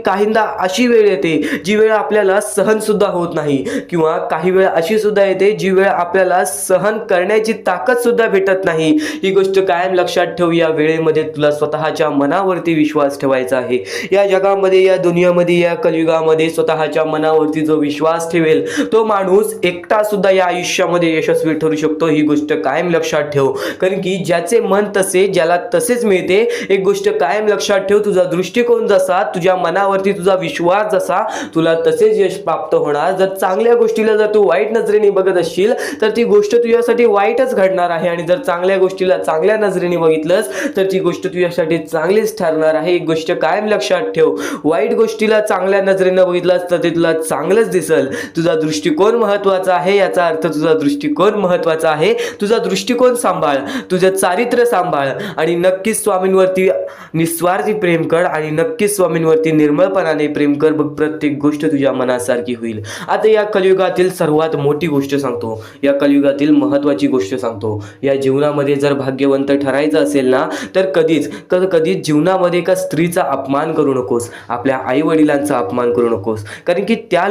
काहींदा अशी वेळ येते जी वेळ आपल्याला सहन सुद्धा होत नाही, किंवा काही वेळ अशी सुद्धा येते जी वेळ आपल्याला सहन करण्याची ताकद सुद्धा भेटत नाही. ही गोष्ट कायम लक्षात ठेव. या वेळेमध्ये तुला स्वतःच्या मनावरती विश्वास ठेवायचा आहे. या जगामध्ये, या दुनियामध्ये, या कलियुगामध्ये स्वतःच्या मनावरती जो विश्वास ठेवेल तो माणूस एकटा सुद्धा या आयुष्यामध्ये यशस्वी ठरू शकतो. ही गोष्ट कायम लक्षात ठेव, कारण की ज्याचे मन तसे ज्याला तसेच मिळते. एक गोष्ट कायम लक्षात ठेव, तुझा दृष्टिकोन जसा, तुझ्या मनावरती तुझा विश्वास जसा, तुला तसेच यश प्राप्त होणार. जर चांगल्या गोष्टीला जर तू वाईट नजरेने बघत असशील तर ती गोष्ट तुझ्यासाठी वाईटच घडणार आहे, आणि जर चांगल्या गोष्टीला चांगल्या नजरेने बघितलंस तर ती गोष्ट तुझ्यासाठी चांगलीच ठरणार आहे. एक गोष्ट कायम लक्षात ठेव, वाईट गोष्टीला चांगल्या नजरेने बघितलास तर ते तुला चांगलंच दिसल. तुझा दृष्टिकोन महत्वाचा आहे, याचा अर्थ तुझा दृष्टिकोन महत्वाचा आहे. तुझा दृष्टिकोन सांभाळ, तुझं चारित्र्य सांभाळ, आणि नक्कीच स्वामींवरती निस्वार्थी प्रेम कर, आणि नक्कीच स्वामींवरती निर्मळपणाने प्रेम कर. बघ, प्रत्येक गोष्ट तुझ्या मनासारखी होईल. आता या कलियुगातील सर्वात मोठी गोष्ट सांगतो, या कलियुगातील महत्वाची गोष्ट सांगतो. या जीवनामध्ये जर भाग्यवंत ठरायचं असेल ना तर कधीच जीवनामध्ये एका स्त्रीचा अपमान करू नकोस, आपल्या आई वडिलांचा अपमान करू नकोस, कारण की त्या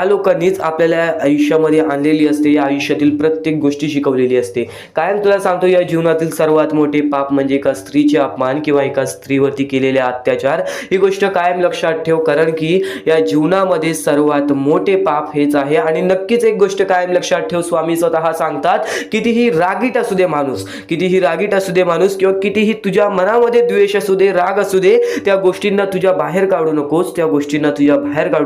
लोकांनीच आपल्याला आयुष्यामध्ये आणलेली असते. या आयुष्यातील प्रत्येक गोष्टी शिकवलेली असते. कायम तुला सांगतो, या जीवनातील सर्वात मोठे पाप म्हणजे एका स्त्रीचे अपमान किंवा एका स्त्रीवरती केलेले अत्याचार. ही गोष्ट कायम लक्षात ठेव, कारण की या जीवनामध्ये सर्वात मोठे पाप हेच आहे. आणि नक्कीच एक गोष्ट कायम लक्षात ठेव, स्वामी स्वतः सांगतात, कितीही रागीट असू दे माणूस, किंवा कितीही तुझ्या मनामध्ये द्वेष असू दे, राग असू दे, त्या गोष्टींना तुझ्या बाहेर काढू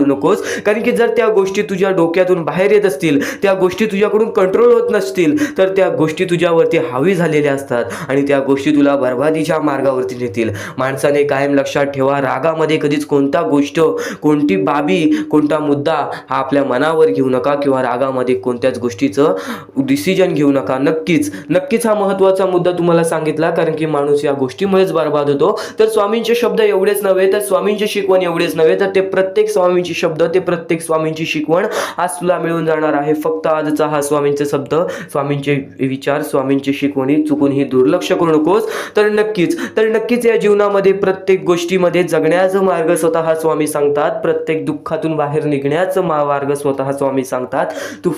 नकोस, कारण की जर त्या गोष्टी तुझ्या डोक्यातून बाहेर येत असतील, त्या गोष्टी तुझ्याकडून कंट्रोल होत नसतील, तर त्या गोष्टी तुझ्यावरती हावी झालेल्या असतात, आणि त्या गोष्टी तुला बर्बादीच्या मार्गावरती नेतील. माणसाने कायम लक्षात ठेवा, रागामध्ये कधीच कोणता गोष्ट, कोणती बाबी, कोणता मुद्दा हा आपल्या मनावर घेऊ नका, किंवा रागामध्ये कोणत्याच गोष्टीचं डिसिजन घेऊ नका. नक्कीच हा महत्त्वाचा मुद्दा तुम्हाला सांगितला, कारण की माणूस या गोष्टीमुळेच बर्बाद होतो. तर स्वामींचे शब्द एवढेच नव्हे, तर स्वामींची शिकवण एवढेच नव्हे, तर ते प्रत्येक स्वामींची शब्द, ते प्रत्येक स्वामींची शिकवण आज तुला मिळून जाणार आहे. फक्त आजचा हा स्वामींचे शब्द, स्वामींचे विचार, स्वामींची शिकवणी चुकूनही दुर्लक्ष करू नकोस. तर नक्कीच या जीवनामध्ये प्रत्येक गोष्टीमध्ये जगण्याचा मार्ग स्वतः स्वामी सांगतात. प्रत्येक दुःखातून बाहेर निघण्याचा मार्ग स्वतः स्वामी सांगतात. तू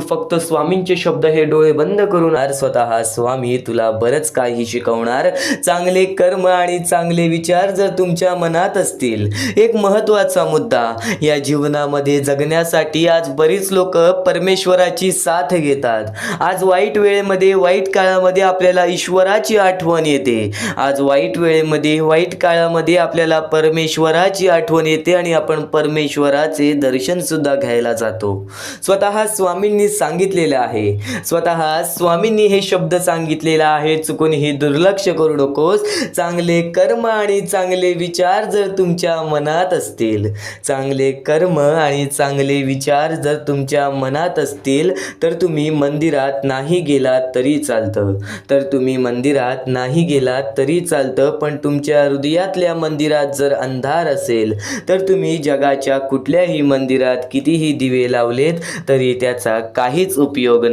फक्त स्वामींचे शब्द हे डोळे बंद करून स्वतः स्वामी तुला बरंच काही शिकवणार. चांगले कर्म आणि चांगले विचार जर तुमच्या मनात असतील, एक महत्त्वाचा मुद्दा, या जीवनामध्ये जगण्यासाठी आज बरीच लोक परमेश्वराची साथ घेतात. आज वाईट वेळेमध्ये, वाईट काळामध्ये आपल्याला ईश्वराची आठवण येते. आज वाईट वेळेमध्ये, वाईट काळामध्ये आपल्याला परमेश्वराची आठवण येते, आणि आपण परमेश्वराचे दर्शन सुद्धा घ्यायला जातो. स्वतः स्वामींनी सांगितलेलं आहे, स्वतः स्वामींनी हे शब्द सांगितलेला आहे, चुकूनही दुर्लक्ष करू नकोस. चांगले कर्म आणि चांगले विचार जर तुमच्या मनात असतील, चांगले कर्म आणि चांगले विचार जर तुमच्या मनात असतील, तर तुम्ही मंदिरात नाही गेलात तरी चालतं, पण तुमच्या हृदयातल्या मंदिरात जर अंधार असेल तर तुम्ही जगाच्या कुठल्याही मंदिरात कितीही दिवे लावलेत तरी त्याचा काहीच उपयोग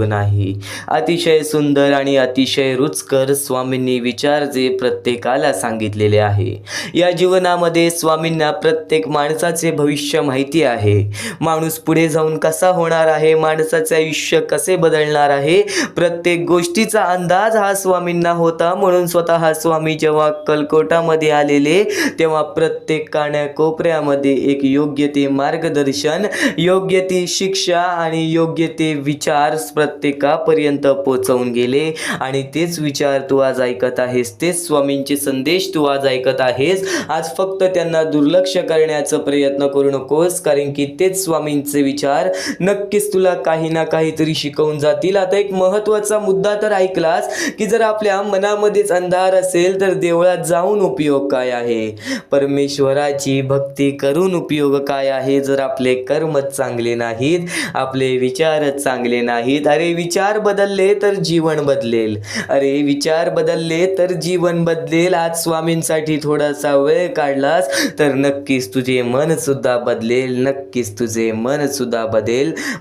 नाही. अतिशय सुंदर आणि अतिशय रुचकर स्वामींनी विचार जे प्रत्येकाला सांगितलेले आहे. या जीवनामध्ये स्वामींना प्रत्येक माणसाचे भविष्य माहिती आहे. माणूस पुढे जाऊन कसा होणार आहे, माणसाचे आयुष्य कसे बदलणार आहे, प्रत्येक गोष्टीचा अंदाज हा स्वामींना होता. म्हणून स्वतः स्वामी जेव्हा कलकोटामध्ये आलेले, तेव्हा प्रत्येक कानाकोपऱ्यामध्ये एक योग्य ते मार्गदर्शन, योग्य ती शिक्षा आणि योग्य ते विचार प्रत्येकापर्यंत पोहोचवून गेले. आणि तेच विचार तू आज ऐकत आहेस, तेच स्वामींचे संदेश तू आज ऐकत आहेस. आज फक्त त्यांना दुर्लक्ष करण्याचा प्रयत्न करू नकोस, कारण की तेच स्वामींचे विचार नक्कीच तुला काही ना काहीतरी शिकवून जातील. आता एक महत्त्वाचा मुद्दा तर ऐकलास, की जर आपल्या मनामध्येच अंधार असेल तर देवळात जाऊन उपयोग काय आहे, परमेश्वराची भक्ती करून उपयोग काय आहे, जर आपले कर्मच चांगले नाहीत, आपले विचारच चांगले नाहीत. अरे विचार बदलले तर जीवन बदलेल. आज स्वामींसाठी थोडासा वेळ काढलास तर नक्कीच तुझे मन सुद्धा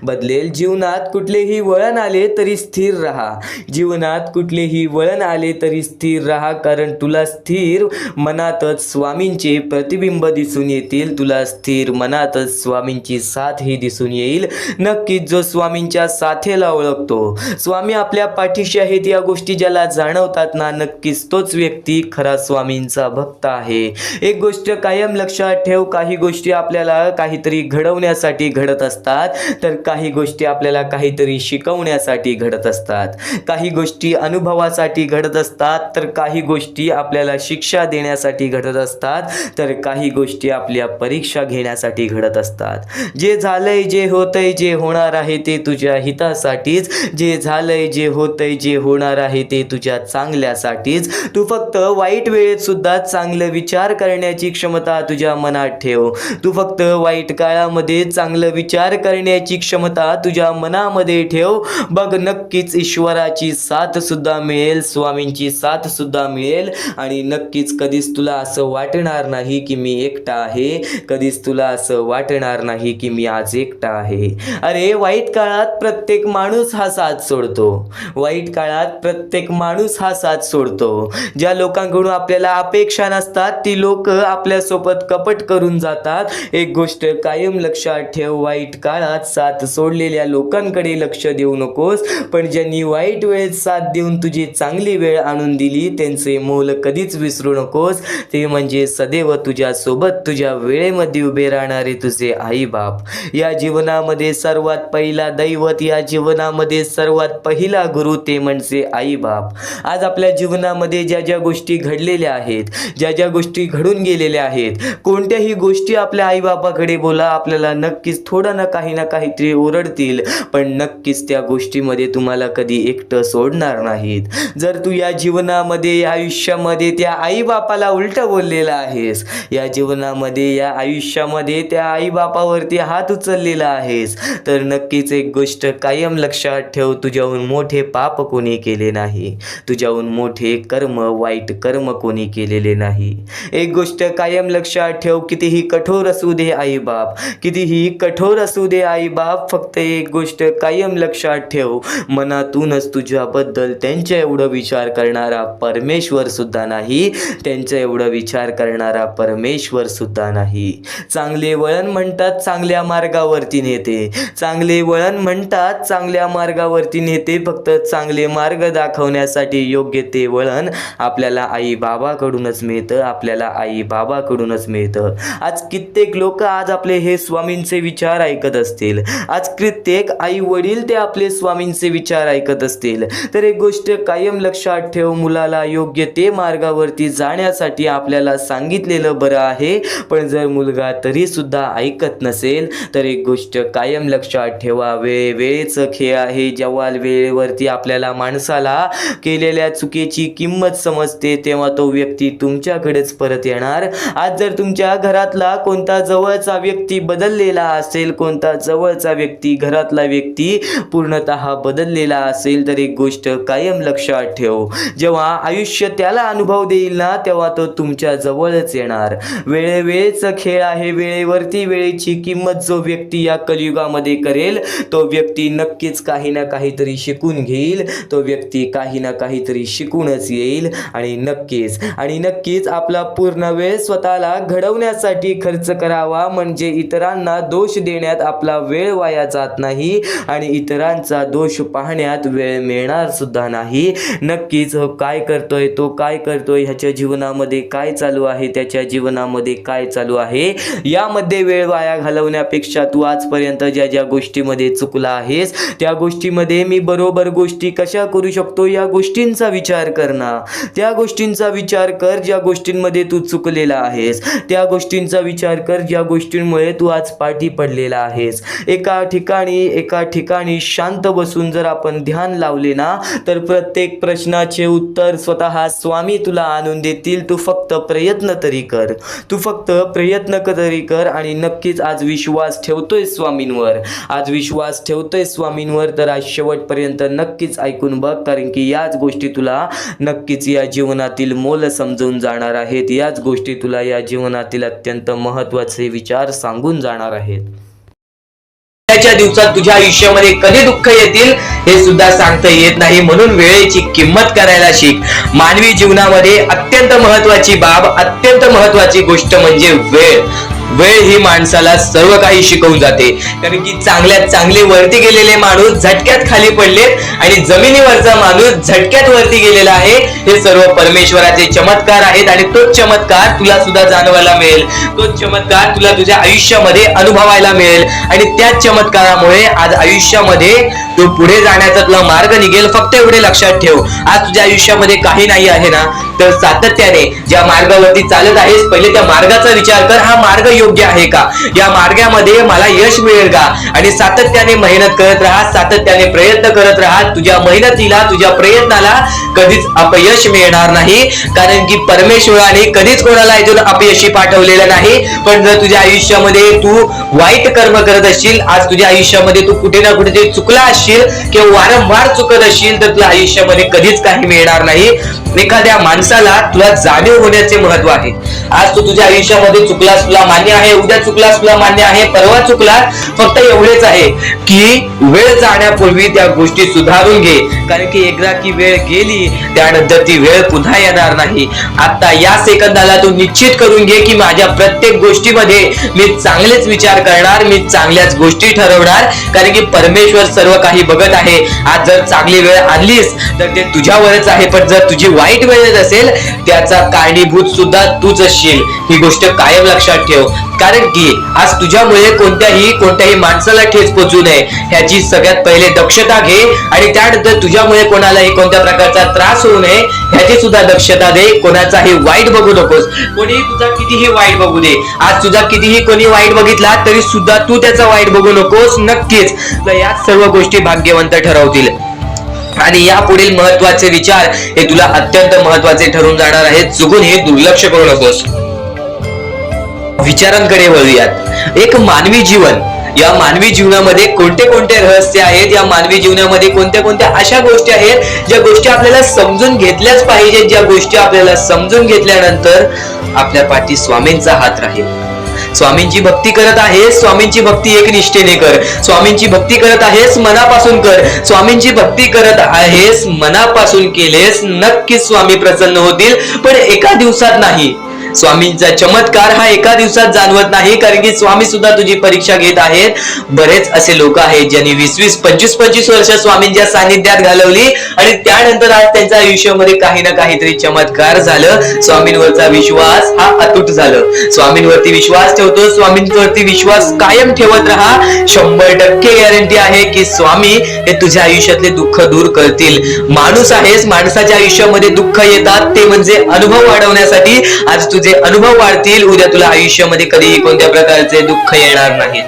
बदलेल. जीवनात कुठलेही कुठलेही वळण आले तरी स्थिर राहा. जीवनात कुठलेही वळण आले तरी स्थिर राहा, कारण तुला स्थिर मनातच स्वामींचे प्रतिबिंब दिसून येतील. तुला स्थिर मनातच स्वामींची साथ ही दिसून येईल. नक्कीच जो स्वामींच्या साथेला ओळखतो, स्वामी आपल्या पाठीशी आहेत या गोष्टी ज्याला जाणवतात ना, नक्कीच तोच व्यक्ती खरा स्वामींचा भक्त आहे. एक गोष्ट कायम लक्षात ठेव, काही गोष्टी आपल्याला काहीतरी घडवण्यासाठी घडत असतात, तर काही गोष्टी आपल्याला काहीतरी शिकवण्यासाठी घडत असतात. काही गोष्टी अनुभवासाठी घडत असतात, तर काही गोष्टी आपल्याला शिक्षा देण्यासाठी घडत असतात, तर काही गोष्टी आपल्या परीक्षा घेण्यासाठी घडत असतात. जे झालंय, जे होतंय, जे होणार आहे ते तुझ्या हितासाठीच. जे झालंय, जे होतंय, जे होणार आहे ते तुझ्या चांगल्यासाठीच. तू फक्त वाईट वेळेत सुद्धा चांगलं विचार करण्याची क्षमता तुझ्या मनात ठेव. तू फक्त वाईट काळामध्ये चांगलं विचार करण्याची क्षमता तुझ्या मनामध्ये ठेव. बघ, नक्कीच ईश्वराची साथ सुद्धा मिळेल, स्वामींची साथ सुद्धा मिळेल, आणि नक्कीच कधीच तुला असं वाटणार नाही की मी एकटा आहे. कधीच तुला असं वाटणार नाही की मी आज एकटा आहे. अरे, वाईट काळात प्रत्येक माणूस हा साथ सोडतो. वाईट काळात प्रत्येक माणूस हा साथ सोडतो. ज्या लोकांकडून आपल्याला अपेक्षा नसतात ती लोक आपल्यासोबत कपट करून जातात. एक गोष्ट कायम लक्षात ठेव, वाईट काळात साथ सोडलेल्या लोकांकडे लक्ष देऊ नकोस, पण ज्यांनी वाईट वेळेत साथ देऊन तुझी चांगली वेळ आणून दिली त्यांचे मोल कधीच विसरू नकोस. ते म्हणजे सदैव तुझ्यासोबत तुझ्या वेळेमध्ये उभे राहणारे तुझे आई बाप. या जीवनामध्ये सर्वात पहिला दैवत, या जीवनामध्ये सर्वात पहिला गुरु ते म्हणजे आई बाप. आज आपल्या जीवनामध्ये ज्या ज्या गोष्टी घडलेल्या आहेत, ज्या ज्या गोष्टी घडून गेलेल्या आहेत, कोणत्याही गोष्टी आपल्या आईबापाकडे बोला, आपल्याला नक्कीच थोडं ना काहीतरी ओरडतील, पण नक्कीच त्या गोष्टीमध्ये तुम्हाला कधी एकटं सोडणार नाहीत. जर तू या जीवनामध्ये, या आयुष्यामध्ये त्या आईबापाला उलटं बोललेला आहेस, या जीवनामध्ये, या आयुष्यामध्ये त्या आईबापावरती हात उचललेला आहेस, तर नक्कीच एक गोष्ट कायम लक्षात ठेव, तुझ्याहून मोठे पाप कोणी केले नाही, तुझ्याहून मोठे कर्म, वाईट कर्म कोणी केलेले नाही. एक गोष्ट कायम लक्षात ठेव, कितीही कठोर असू दे आईबाप, कितीही कठोर असू दे आईबाप, फक्त एक गोष्ट कायम लक्षात ठेव, मनातूनच तुझ्याबद्दल त्यांच्या एवढं विचार करणारा परमेश्वर सुद्धा नाही, त्यांच्या एवढं विचार करणारा परमेश्वर सुद्धा नाही. चांगले वळण म्हणतात चांगल्या मार्गावरती नेते, चांगले वळण म्हणतात चांगल्या मार्गावरती नेते, फक्त चांगले मार्ग दाखवण्यासाठी योग्य ते वळण आपल्याला आई बाबाकडूनच मिळतं, आपल्याला आई बाबाकडूनच मिळतं. आज कित्येक लोक आज आपले हे स्वामींचे विचार ऐकत असतील, आज कित्येक आई वडील ते आपले स्वामींचे विचार ऐकत असतील, तर एक गोष्ट कायम लक्षात ठेव, मुलाला योग्य ते मार्गावरती जाण्यासाठी आपल्याला सांगितलेलं बरं आहे, पण जर मुलगा तरी सुद्धा ऐकत नसेल तर एक गोष्ट कायम लक्षात ठेवा, वेळेचं खेळ आहे. जेव्हा वेळेवरती आपल्याला माणसाला केलेल्या चुकीची किंमत समजते तेव्हा तो व्यक्ती तुमच्याकडेच परत येणार. आज जर तुमच्या घरातला कोणता जवळचा व्यक्ती बदललेला असेल, कोणता जवळचा व्यक्ती, घरातला व्यक्ती पूर्णतः बदललेला असेल, तर एक गोष्ट कायम लक्षात ठेव, जेव्हा आयुष्य त्याला अनुभव देईल ना तेव्हा तो तुमच्या जवळच येणार. वेळेचा खेळ आहे, वेळेवरती वेळेची किंमत जो व्यक्ती या कलियुगामध्ये करेल तो व्यक्ती नक्कीच काही ना काहीतरी शिकून घेईल, तो व्यक्ती काही ना काहीतरी शिकूनच येईल, आणि नक्कीच आपला पूर्ण वेळ स्वतःला घडवण्यासाठी खर्च करावा, म्हणजे इतरांना दोष देण्यात आपला वेळ वाया जात नाही आणि इतरांचा दोष पाहण्यात वेळ मिळणार सुद्धा नाही. नक्कीच काय करतोय, तो काय करतोय, ह्याच्या जीवनामध्ये काय चालू आहे, त्याच्या जीवनामध्ये काय चालू आहे, यामध्ये वेळ वाया घालवण्यापेक्षा तू आजपर्यंत ज्या ज्या गोष्टीमध्ये चुकला आहेस त्या गोष्टीमध्ये मी बरोबर गोष्टी कशा करू शकतो या गोष्टींचा विचार कर ना. त्या गोष्टींचा विचार कर ज्या गोष्टींमध्ये तू चुकलेला आहेस, त्या गोष्टींचा विचार कर ज्या गोष्टींमुळे तू आज पाठी पडलेला आहेस. एका ठिकाणी शांत बसून जर आपण ध्यान लावले ना तर प्रत्येक प्रश्नाचे उत्तर स्वतः स्वामी तुला आणून देतील. तू फक्त प्रयत्न तरी कर, तू फक्त प्रयत्न तरी कर, आणि नक्कीच आज विश्वास ठेवतोय स्वामींवर, आज विश्वास ठेवतोय स्वामींवर, तर आज शेवटपर्यंत नक्कीच ऐकून बघ, कारण की याच गोष्टी तुला नक्कीच या जीवनातील मोल समजून जाणार आहेत, याच गोष्टी तुला या जीवनातील अत्यंत महत्त्वाचे विचार सांगून जाणार आहेत. उद्याच्या दिवसात तुझ्या आयुष्यामध्ये कधी दुःख येतील हे सुद्धा सांगता येत नाही. म्हणून वेळेची किंमत करायला शिक. मानवी जीवनामध्ये अत्यंत महत्वाची बाब, अत्यंत महत्वाची गोष्ट म्हणजे वेळ. वेळ ही माणसाला सर्व काही शिकवून जाते. कारण की चांगल्यात चांगले वरती गेलेले माणूस झटक्यात खाली पडलेत आणि जमिनीवरचा माणूस झटक्यात वरती गेलेला आहे. हे सर्व परमेश्वराचे चमत्कार आहेत आणि तोच चमत्कार तुला सुद्धा जाणवायला मिळेल. तोच चमत्कार तुला तुझ्या आयुष्यामध्ये अनुभवायला मिळेल आणि त्याच चमत्कारामुळे आज आयुष्यामध्ये तू पुढे जाण्याचा तुला मार्ग निघेल. फक्त एवढे लक्षात ठेव, आज तुझ्या आयुष्यामध्ये काही नाही आहे ना, तर सातत्याने ज्या मार्गावरती चालत आहेस पहिले त्या मार्गाचा विचार कर. हा मार्ग योग्य आहे का? या मार्गामध्ये मला यश मिळेल का? आणि सातत्याने मेहनत करत राहा, सातत्याने प्रयत्न करत राहा. तुझ्या मेहनतीला, तुझ्या प्रयत्नाला कधीच अपयश मिळणार नाही. कारण की परमेश्वराने कधीच कोणाला इथून अपयशी पाठवलेलं नाही. पण जर तुझ्या आयुष्यामध्ये तू वाईट कर्म करत असशील, आज तुझ्या आयुष्यामध्ये तू कुठे ना कुठे चुकला असशील किंवा वारंवार चुकत असशील, तर तुला आयुष्यामध्ये कधीच काही मिळणार नाही. एखाद्या माणसाला तुला जाणीव होण्याचे महत्व आहे. आज तू तुझ्या आयुष्यामध्ये चुकलास, तुला मान्य आहे. उद्या चुकलास, तुला मान्य आहे. परवा चुकलास, फक्त एवढेच आहे की वेळ जाण्यापूर्वी त्या गोष्टी सुधारून घे. कारण की एकदा की वेळ गेली त्यानंतर ती वेळ पुन्हा येणार नाही. आता या सेकंदाला तू निश्चित करून घे की माझ्या प्रत्येक गोष्टीमध्ये मी चांगलेच विचार करणार, मी चांगल्याच गोष्टी ठरवणार. कारण की परमेश्वर सर्व काही बघत आहे. आज जर चांगली वेळ आणलीस तर ते तुझ्यावरच आहे, पण जर तुझी वाईट वेळ येत असेल त्याचा कारणीभूत सुद्धा तूच असशील. ही गोष्ट कायम लक्षात ठेव. कारण की आज तुझ्यामुळे कोणत्याही माणसाला ठेच पोचू नये ह्याची सगळ्यात पहिले दक्षता घे. आणि त्यानंतर तुझ्यामुळे कोणालाही कोणत्या प्रकारचा त्रास होऊ नये ह्याची सुद्धा दक्षता दे. कोणाचाही वाईट बघू नकोस. कोणी तुझा कितीही वाईट बघू दे, आज तुझा कितीही कोणी वाईट बघितला तरी सुद्धा तू त्याचा वाईट बघू नकोस. नक्कीच या सर्व गोष्टी भाग्यवंत ठरवतील. आणि या पुढील महत्वाचे विचार हे तुला अत्यंत महत्वाचे ठरून जाणार आहेत. चुकून हे दुर्लक्ष करू नकोस. विचारांकडे वळूयात. एक मानवी जीवन, या मानवी जीवनामध्ये कोणते कोणते रहस्य आहेत, या मानवी जीवनामध्ये कोणत्या कोणत्या अशा गोष्टी आहेत ज्या गोष्टी आपल्याला समजून घेतल्याच पाहिजेत. ज्या गोष्टी आपल्याला समजून घेतल्यानंतर आपल्या पाठी स्वामींचा हात राहील. स्वामींची भक्ती करत आहेस, स्वामींची भक्ती एक निष्ठेने कर. स्वामींची भक्ती करत आहेस, मनापासून कर. स्वामींची भक्ती करत आहेस, मनापासून केलेस, नक्कीच स्वामी प्रसन्न होतील. पण एका दिवसात नाही. स्वामींचा चमत्कार हा एका दिवसात जाणवत नाही. कारण की स्वामी सुद्धा तुझी परीक्षा घेत आहेत. बरेच असे लोक आहेत ज्यांनी 20-20, 25-25 वर्ष स्वामींच्या सानिध्यात घालवली आणि त्यानंतर आज त्यांच्या आयुष्यामध्ये काही ना काहीतरी चमत्कार झालं. स्वामींवरचा विश्वास हा अतूट झालं. स्वामींवरती विश्वास ठेवतो, स्वामींवरती विश्वास कायम ठेवत राहा. 100% गॅरंटी आहे की स्वामी हे तुझ्या आयुष्यातले दुःख दूर करतील. माणूस आहेस, माणसाच्या आयुष्यामध्ये दुःख येतात, ते म्हणजे अनुभव वाढवण्यासाठी. आज तुझे अनुभव वाढतील, उद्या तुला आयुष्यामध्ये कधीही कोणत्या प्रकारचे दुःख येणार नाहीत.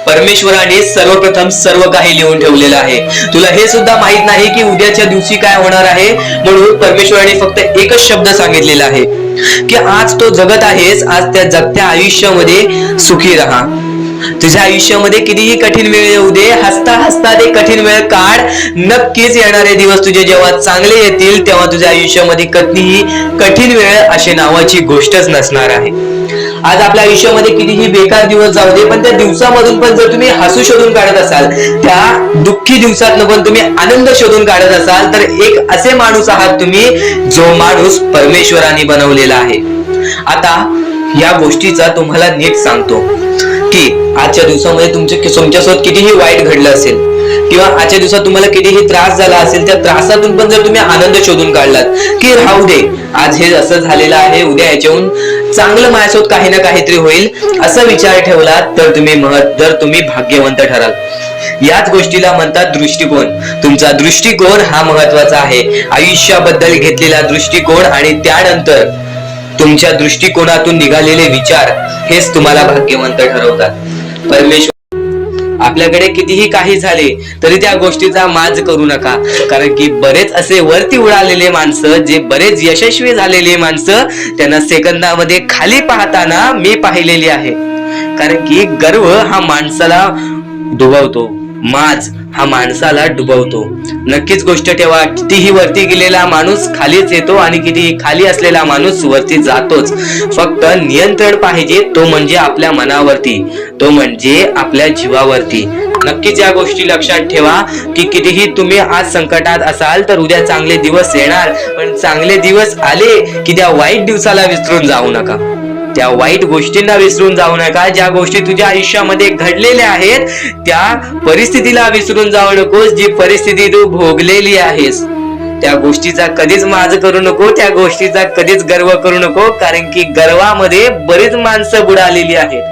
परमेश्वराने सर्वप्रथम सर्व काही लिहून ठेवलेलं आहे. तुला हे सुद्धा माहित नाही की उद्याच्या दिवशी काय होणार आहे. म्हणून परमेश्वराने फक्त एकच शब्द सांगितलेला आहे की आज तो जगत आहेस, आज त्या जगत्या आयुष्यामध्ये सुखी राहा. तुझ्या आयुष्यामध्ये कितीही कठीण वेळ येऊ दे, हसता हसता ते कठीण वेळ काढ. नक्कीच येणारे दिवस तुझे जेव्हा चांगले येतील तेव्हा तुझ्या आयुष्यामध्ये कधीही कठीण वेळ अशी नावाची गोष्टच नसणार आहे. आज आपल्या आयुष्यामध्ये कितीही बेकार दिवस जाऊ दे, पण त्या दिवसामधून पण जर तुम्ही हसू शोधून काढत असाल, त्या दुःखी दिवसातनं पण तुम्ही आनंद शोधून काढत असाल, तर एक असे माणूस आहात तुम्ही जो माणूस परमेश्वराने बनवलेला आहे. आता या गोष्टीचा तुम्हाला नीट सांगतो की आजच्या दिवसामध्ये तुमच्यासोबत कितीही वाईट घडलं असेल किंवा आजच्या दिवसात तुम्हाला कितीही त्रास झाला असेल, त्या त्रासातून पण जर तुम्ही आनंद शोधून काढलात की राहू दे, आज हे असं झालेलं आहे, उद्या याच्याहून चांगलं माझ्यासोबत काही ना काहीतरी होईल, असा विचार ठेवलात तर तुम्ही भाग्यवंत ठराल. याच गोष्टीला म्हणतात दृष्टिकोन. तुमचा दृष्टिकोन हा महत्वाचा आहे. आयुष्याबद्दल घेतलेला दृष्टिकोन आणि त्यानंतर तुमच्या दृष्टिकोनातून निघालेले विचार हेच तुम्हाला भाग्यवंत ठरवतात. परमेश्वर आपल्याकडे कितीही काही झाले तरी त्या गोष्टीचा माज करू नका. कारण की बरेच असे वरती उडालेले माणसं, जे बरेच यशस्वी झालेले माणसं, त्यांना सेकंदामध्ये खाली पाहताना मी पाहिलेली आहे. कारण की गर्व हा माणसाला डुबवतो, माज हा माणसाला डुबवतो. नक्कीच गोष्ट ठेवा, कितीही वरती गेलेला माणूस खालीच येतो आणि कितीही खाली असलेला माणूस वरती जातोच. फक्त नियंत्रण पाहिजे, तो म्हणजे आपल्या मनावरती, तो म्हणजे आपल्या जीवावरती. नक्कीच या गोष्टी लक्षात ठेवा की कितीही तुम्ही आज संकटात असाल तर उद्या चांगले दिवस येणार. पण चांगले दिवस आले की त्या वाईट दिवसाला विसरून जाऊ नका, त्या वाईट गोष्टींना विसरून जाऊ नका. ज्या गोष्टी तुझ्या आयुष्यामध्ये घडलेल्या आहेत त्या परिस्थितीला विसरून जाऊ नकोस. जी परिस्थिती तू भोगलेली आहेस त्या गोष्टीचा कधीच माज करू नको, त्या गोष्टीचा कधीच गर्व करू नको, कारण की गर्वामध्ये बरीच माणसं बुडालेली आहेत.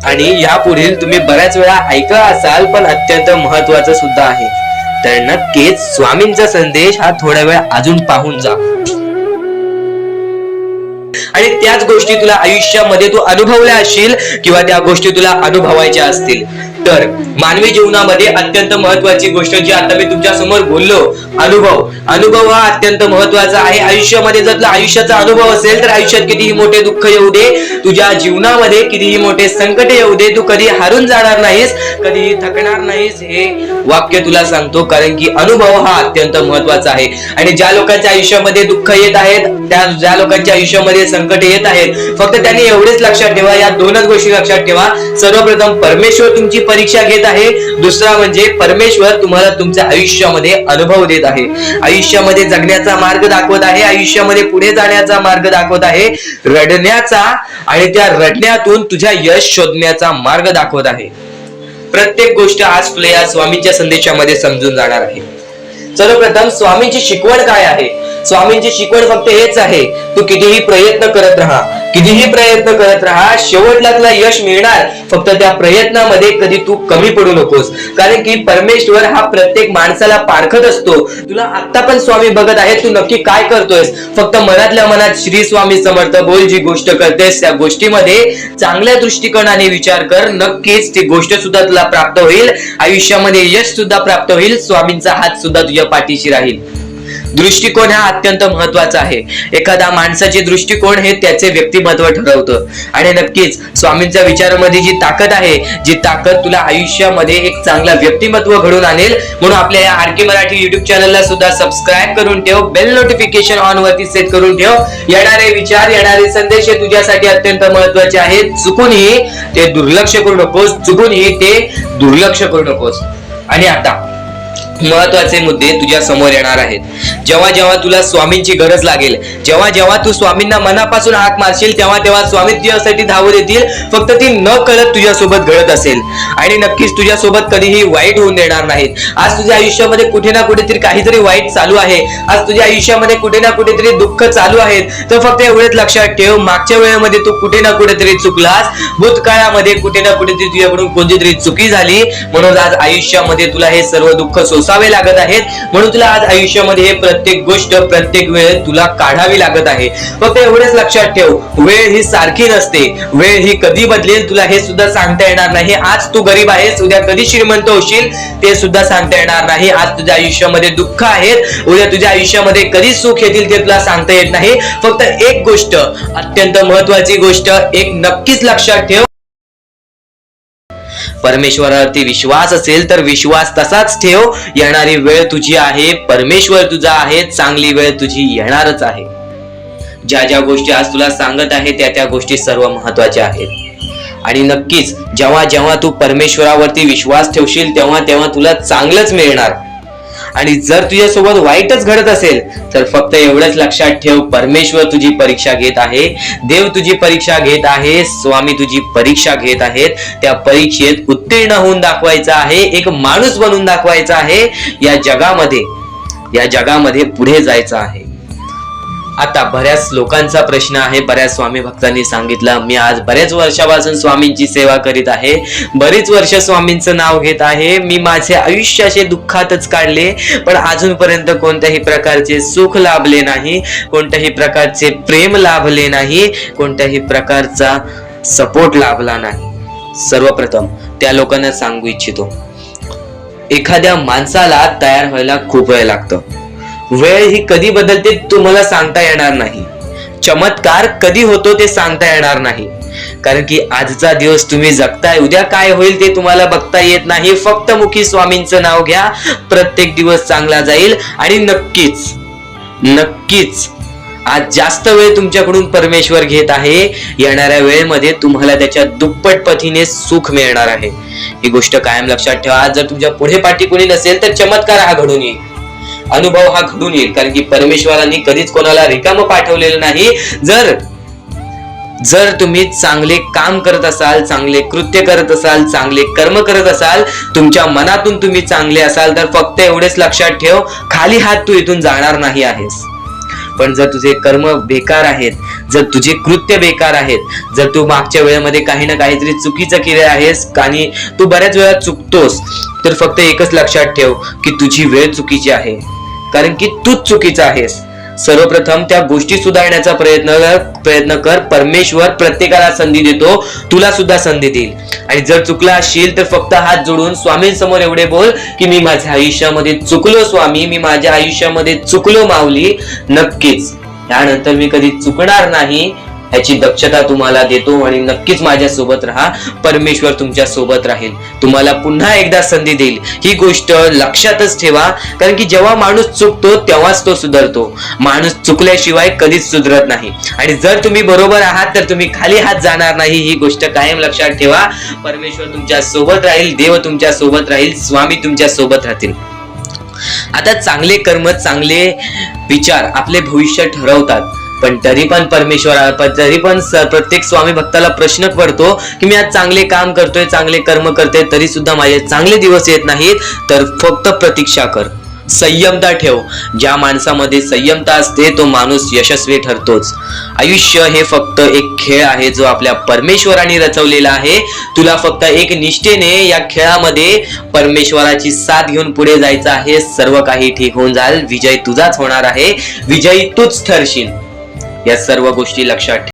आणि यापुढील तुम्ही बऱ्याच वेळा ऐकलं असाल, पण अत्यंत महत्वाचं सुद्धा आहे. तर नक्कीच स्वामींचा संदेश हा थोडा वेळ अजून पाहून जा. आणि त्याच गोष्टी तुला आयुष्यामध्ये तू अनुभवल्या असशील किंवा त्या गोष्टी तुला अनुभवायच्या असतील. तर मानवी जीवनामध्ये अत्यंत महत्वाची गोष्ट जी आता मी तुमच्या समोर बोललो, अनुभव हा अत्यंत महत्वाचा आहे आयुष्यामध्ये. जर तुला आयुष्याचा अनुभव असेल तर आयुष्यात कितीही मोठे दुःख येऊ दे, तुझ्या जीवनामध्ये कितीही मोठे संकट येऊ दे, तू कधी हारून जाणार नाहीस, कधीही थकणार नाहीस, हे वाक्य तुला सांगतो. कारण की अनुभव हा अत्यंत महत्वाचा आहे. आणि ज्या लोकांच्या आयुष्यामध्ये दुःख येत आहेत, ज्या लोकांच्या आयुष्यामध्ये संकट येत आहेत, फक्त त्यांनी एवढेच लक्षात ठेवा, या दोनच गोष्टी लक्षात ठेवा. सर्वप्रथम परमेश्वर तुमची परीक्षा घेत आहे, दुसरा म्हणजे परमेश्वर तुम्हाला तुमच्या आयुष्यामध्ये अनुभव देत आहे, आयुष्यामध्ये जगण्याचा मार्ग दाखवत आहे, आयुष्यामध्ये पुढे जाण्याचा मार्ग दाखवत आहे, रडण्याचा आणि त्या रडण्यातून तुझ्या यश शोधण्याचा मार्ग दाखवत आहे. प्रत्येक गोष्ट आज तुला या स्वामींच्या संदेशामध्ये समजून जाणार आहे. सर्वप्रथम स्वामींची शिकवण काय आहे? स्वामींची शिकवण फक्त हेच आहे, तू कितीही प्रयत्न करत राहा, शेवटला तुला यश मिळणार. फक्त त्या प्रयत्नामध्ये कधी तू कमी पडू नकोस, कारण की परमेश्वर हा प्रत्येक माणसाला पारखत असतो. तुला आता पण स्वामी बघत आहे, तू नक्की काय करतोयस. फक्त मनातल्या मनात श्री स्वामी समर्थ बोल. जी गोष्ट करतेस त्या गोष्टीमध्ये चांगल्या दृष्टिकोनाने विचार कर, नक्कीच ती गोष्ट सुद्धा तुला प्राप्त होईल, आयुष्यामध्ये यश सुद्धा प्राप्त होईल, स्वामींचा हात सुद्धा तुझ्या पाठीशी राहील. दृष्टिकोन हा अत्यंत महत्वाचा आहे. एखादा माणसाचे दृष्टिकोन हे त्याचे व्यक्तिमत्व ठरवतं. आणि नक्कीच स्वामींच्या विचारामध्ये जी ताकद आहे, जी ताकद तुला आयुष्यामध्ये एक चांगला व्यक्तिमत्व घडून आणेल. म्हणून आपल्या या आरके मराठी युट्यूब चॅनलला सुद्धा सबस्क्राईब करून ठेव, बेल नोटिफिकेशन ऑन वरती सेट करून ठेव. येणारे विचार, येणारे संदेश हे तुझ्यासाठी अत्यंत महत्वाचे आहेत. चुकूनही ते दुर्लक्ष करू नकोस. आणि आता महत्वाचे मुद्दे तुझ्या समोर येणार आहेत. जेव्हा जेव्हा तुला स्वामींची गरज लागेल, जेव्हा जेव्हा तू स्वामींना मनापासून हाक मारशील, तेव्हा तेव्हा स्वामी तुझ्यासाठी धावत येतील. फक्त ती न कळत तुझ्यासोबत घडत असेल आणि नक्कीच तुझ्यासोबत कधीही वाईट होऊन देणार नाहीत. आज तुझ्या आयुष्यामध्ये कुठे ना कुठेतरी काहीतरी वाईट चालू आहे, आज तुझ्या आयुष्यामध्ये कुठे ना कुठेतरी दुःख चालू आहेत, तर फक्त एवढेच लक्षात ठेव, मागच्या वेळेमध्ये तू कुठे ना कुठेतरी चुकलास, भूतकाळामध्ये कुठे ना कुठेतरी तुझ्याकडून कोणतीतरी चुकी झाली, म्हणून आज आयुष्यामध्ये तुला हे सर्व दुःख लागत आहेत. म्हणून तुला आज आयुष्यामध्ये हे प्रत्येक गोष्ट, प्रत्येक वेळ तुला काढावी लागत आहे. फक्त एवढेच लक्षात ठेव, वेळ ही सारखी नसते, वेळ ही कधी बदलेल तुला हे सुद्धा सांगता येणार नाही. आज तू गरीब आहेस, उद्या कधी श्रीमंत होशील ते सुद्धा सांगता येणार नाही. आज तुझ्या आयुष्यामध्ये दुःख आहेत, उद्या तुझ्या आयुष्यामध्ये कधी सुख येतील ते तुला सांगता येत नाही. फक्त एक गोष्ट, अत्यंत महत्वाची गोष्ट एक नक्कीच लक्षात ठेव, परमेश्वरावरती विश्वास असेल तर विश्वास तसाच ठेव. येणारी वेळ तुझी आहे, परमेश्वर तुझा आहे, चांगली वेळ तुझी येणारच आहे. ज्या ज्या गोष्टी आज तुला सांगत आहे त्या गोष्टी सर्व महत्वाच्या आहेत. आणि नक्कीच जेव्हा जेव्हा तू परमेश्वरावरती विश्वास ठेवशील तेव्हा तेव्हा तुला चांगलंच मिळणार. आणि जर तुझ्यासोबत वाईटच घडत असेल तर फक्त एवढंच लक्षात ठेव, परमेश्वर तुझी परीक्षा घेत आहे, देव तुझी परीक्षा घेत आहे, स्वामी तुझी परीक्षा घेत आहेत. त्या परीक्षेत उत्तीर्ण होऊन दाखवायचं आहे, एक माणूस बनून दाखवायचा आहे, या जगामध्ये पुढे जायचं आहे. आता बऱ्याच लोकांचा प्रश्न आहे, बऱ्याच स्वामी भक्तांनी सांगितलं, मी आज बऱ्याच वर्षापासून स्वामींची सेवा करीत आहे, बरीच वर्ष स्वामींचं नाव घेत आहे, मी माझे आयुष्य असे दुःखातच काढले, पण अजूनपर्यंत कोणत्याही प्रकारचे सुख लाभले नाही, कोणत्याही प्रकारचे प्रेम लाभले नाही, कोणत्याही प्रकारचा सपोर्ट लाभला नाही. सर्वप्रथम त्या लोकांना सांगू इच्छितो, एखाद्या माणसाला तयार व्हायला खूप वेळ लागतो. वेळ ही कधी बदलते तुम्हाला सांगता येणार नाही. चमत्कार कधी होतो ते सांगता येणार नाही, कारण की आजचा दिवस तुम्ही जगताय, उद्या काय होईल ते तुम्हाला बघता येत नाही. फक्त मुखी स्वामींचं नाव घ्या, प्रत्येक दिवस चांगला जाईल. आणि नक्कीच नक्कीच आज जास्त वेळ तुमच्याकडून परमेश्वर घेत आहे, येणाऱ्या वेळेमध्ये तुम्हाला त्याच्या दुप्पट पटीने सुख मिळणार आहे. ही गोष्ट कायम लक्षात ठेवा. आज जर तुमच्या पुढे पाठी कोणी नसेल तर चमत्कार हा घडून येईल, अनुभव हा घडून येईल, कारण की परमेश्वरांनी कधीच कोणाला रिकामं पाठवलेलं नाही. जर तुम्ही चांगले काम करत असाल, चांगले कृत्य करत असाल, चांगले कर्म करत असाल, तुमच्या मनातून तुम्ही चांगले असाल, तर फक्त एवढेच लक्षात ठेव, खाली हात तू इथून जाणार नाही आहेस. पण जर तुझे कर्म बेकार आहेत, जर तुझे कृत्य बेकार आहेत, जर तू मागच्या वेळेमध्ये काही ना काहीतरी चुकीचं केले आहेस आणि तू बऱ्याच वेळा चुकतोस, तर फक्त एकच लक्षात ठेव की तुझी वेळ चुकीची आहे, कारण की तूच चुकीचा आहेस. सर्वप्रथम त्या गोष्टी सुधारण्याचा प्रयत्न कर. परमेश्वर प्रत्येकाला संधी देतो, तुला सुद्धा संधी देईल. आणि जर चुकला असशील तर फक्त हात जोडून स्वामींसमोर एवढे बोल की मी माझ्या आयुष्यामध्ये चुकलो स्वामी, मी माझ्या आयुष्यामध्ये चुकलो माऊली. नक्कीच त्यानंतर मी कधी चुकणार नाही याची दक्षता तुम्हाला देतो, आणि नक्कीच माझ्या सोबत राहा. परमेश्वर तुमच्या सोबत राहील, तुम्हाला पुन्हा एकदा संधी देईल. ही गोष्ट लक्षातच ठेवा, कारण की जेव्हा माणूस चुकतो तेव्हाच तो सुधारतो. माणूस चुकल्याशिवाय कधीच सुधरत नाही. आणि जर तुम्ही बरोबर आहात तर तुम्ही खाली हात जाणार नाही, ही गोष्ट कायम लक्षात ठेवा. परमेश्वर तुमच्या सोबत राहील, देव तुमच्या सोबत राहील, स्वामी तुमच्या सोबत राहतील. आता चांगले कर्म, चांगले विचार आपले भविष्य ठरवतात, पण तरी पण प्रत्येक स्वामी भक्ताला प्रश्न पडतो की मी आज चांगले काम करतोय, चांगले कर्म करतोय, तरी सुद्धा माझे चांगले दिवस येत नाहीत. तर फक्त प्रतीक्षा कर, संयमता ठेव. ज्या माणसामध्ये संयमता असते तो माणूस यशस्वी ठरतोच. आयुष्य हे फक्त एक खेळ आहे जो आपल्या परमेश्वराने रचवलेला आहे. तुला फक्त एक निष्ठेने या खेळामध्ये परमेश्वराची साथ घेऊन पुढे जायचं आहे. सर्व काही ठीक होऊन जाईल. विजय तुझाच होणार आहे, विजयी तूच ठरशील. या सर्व गोष्टी लक्षात ठेव.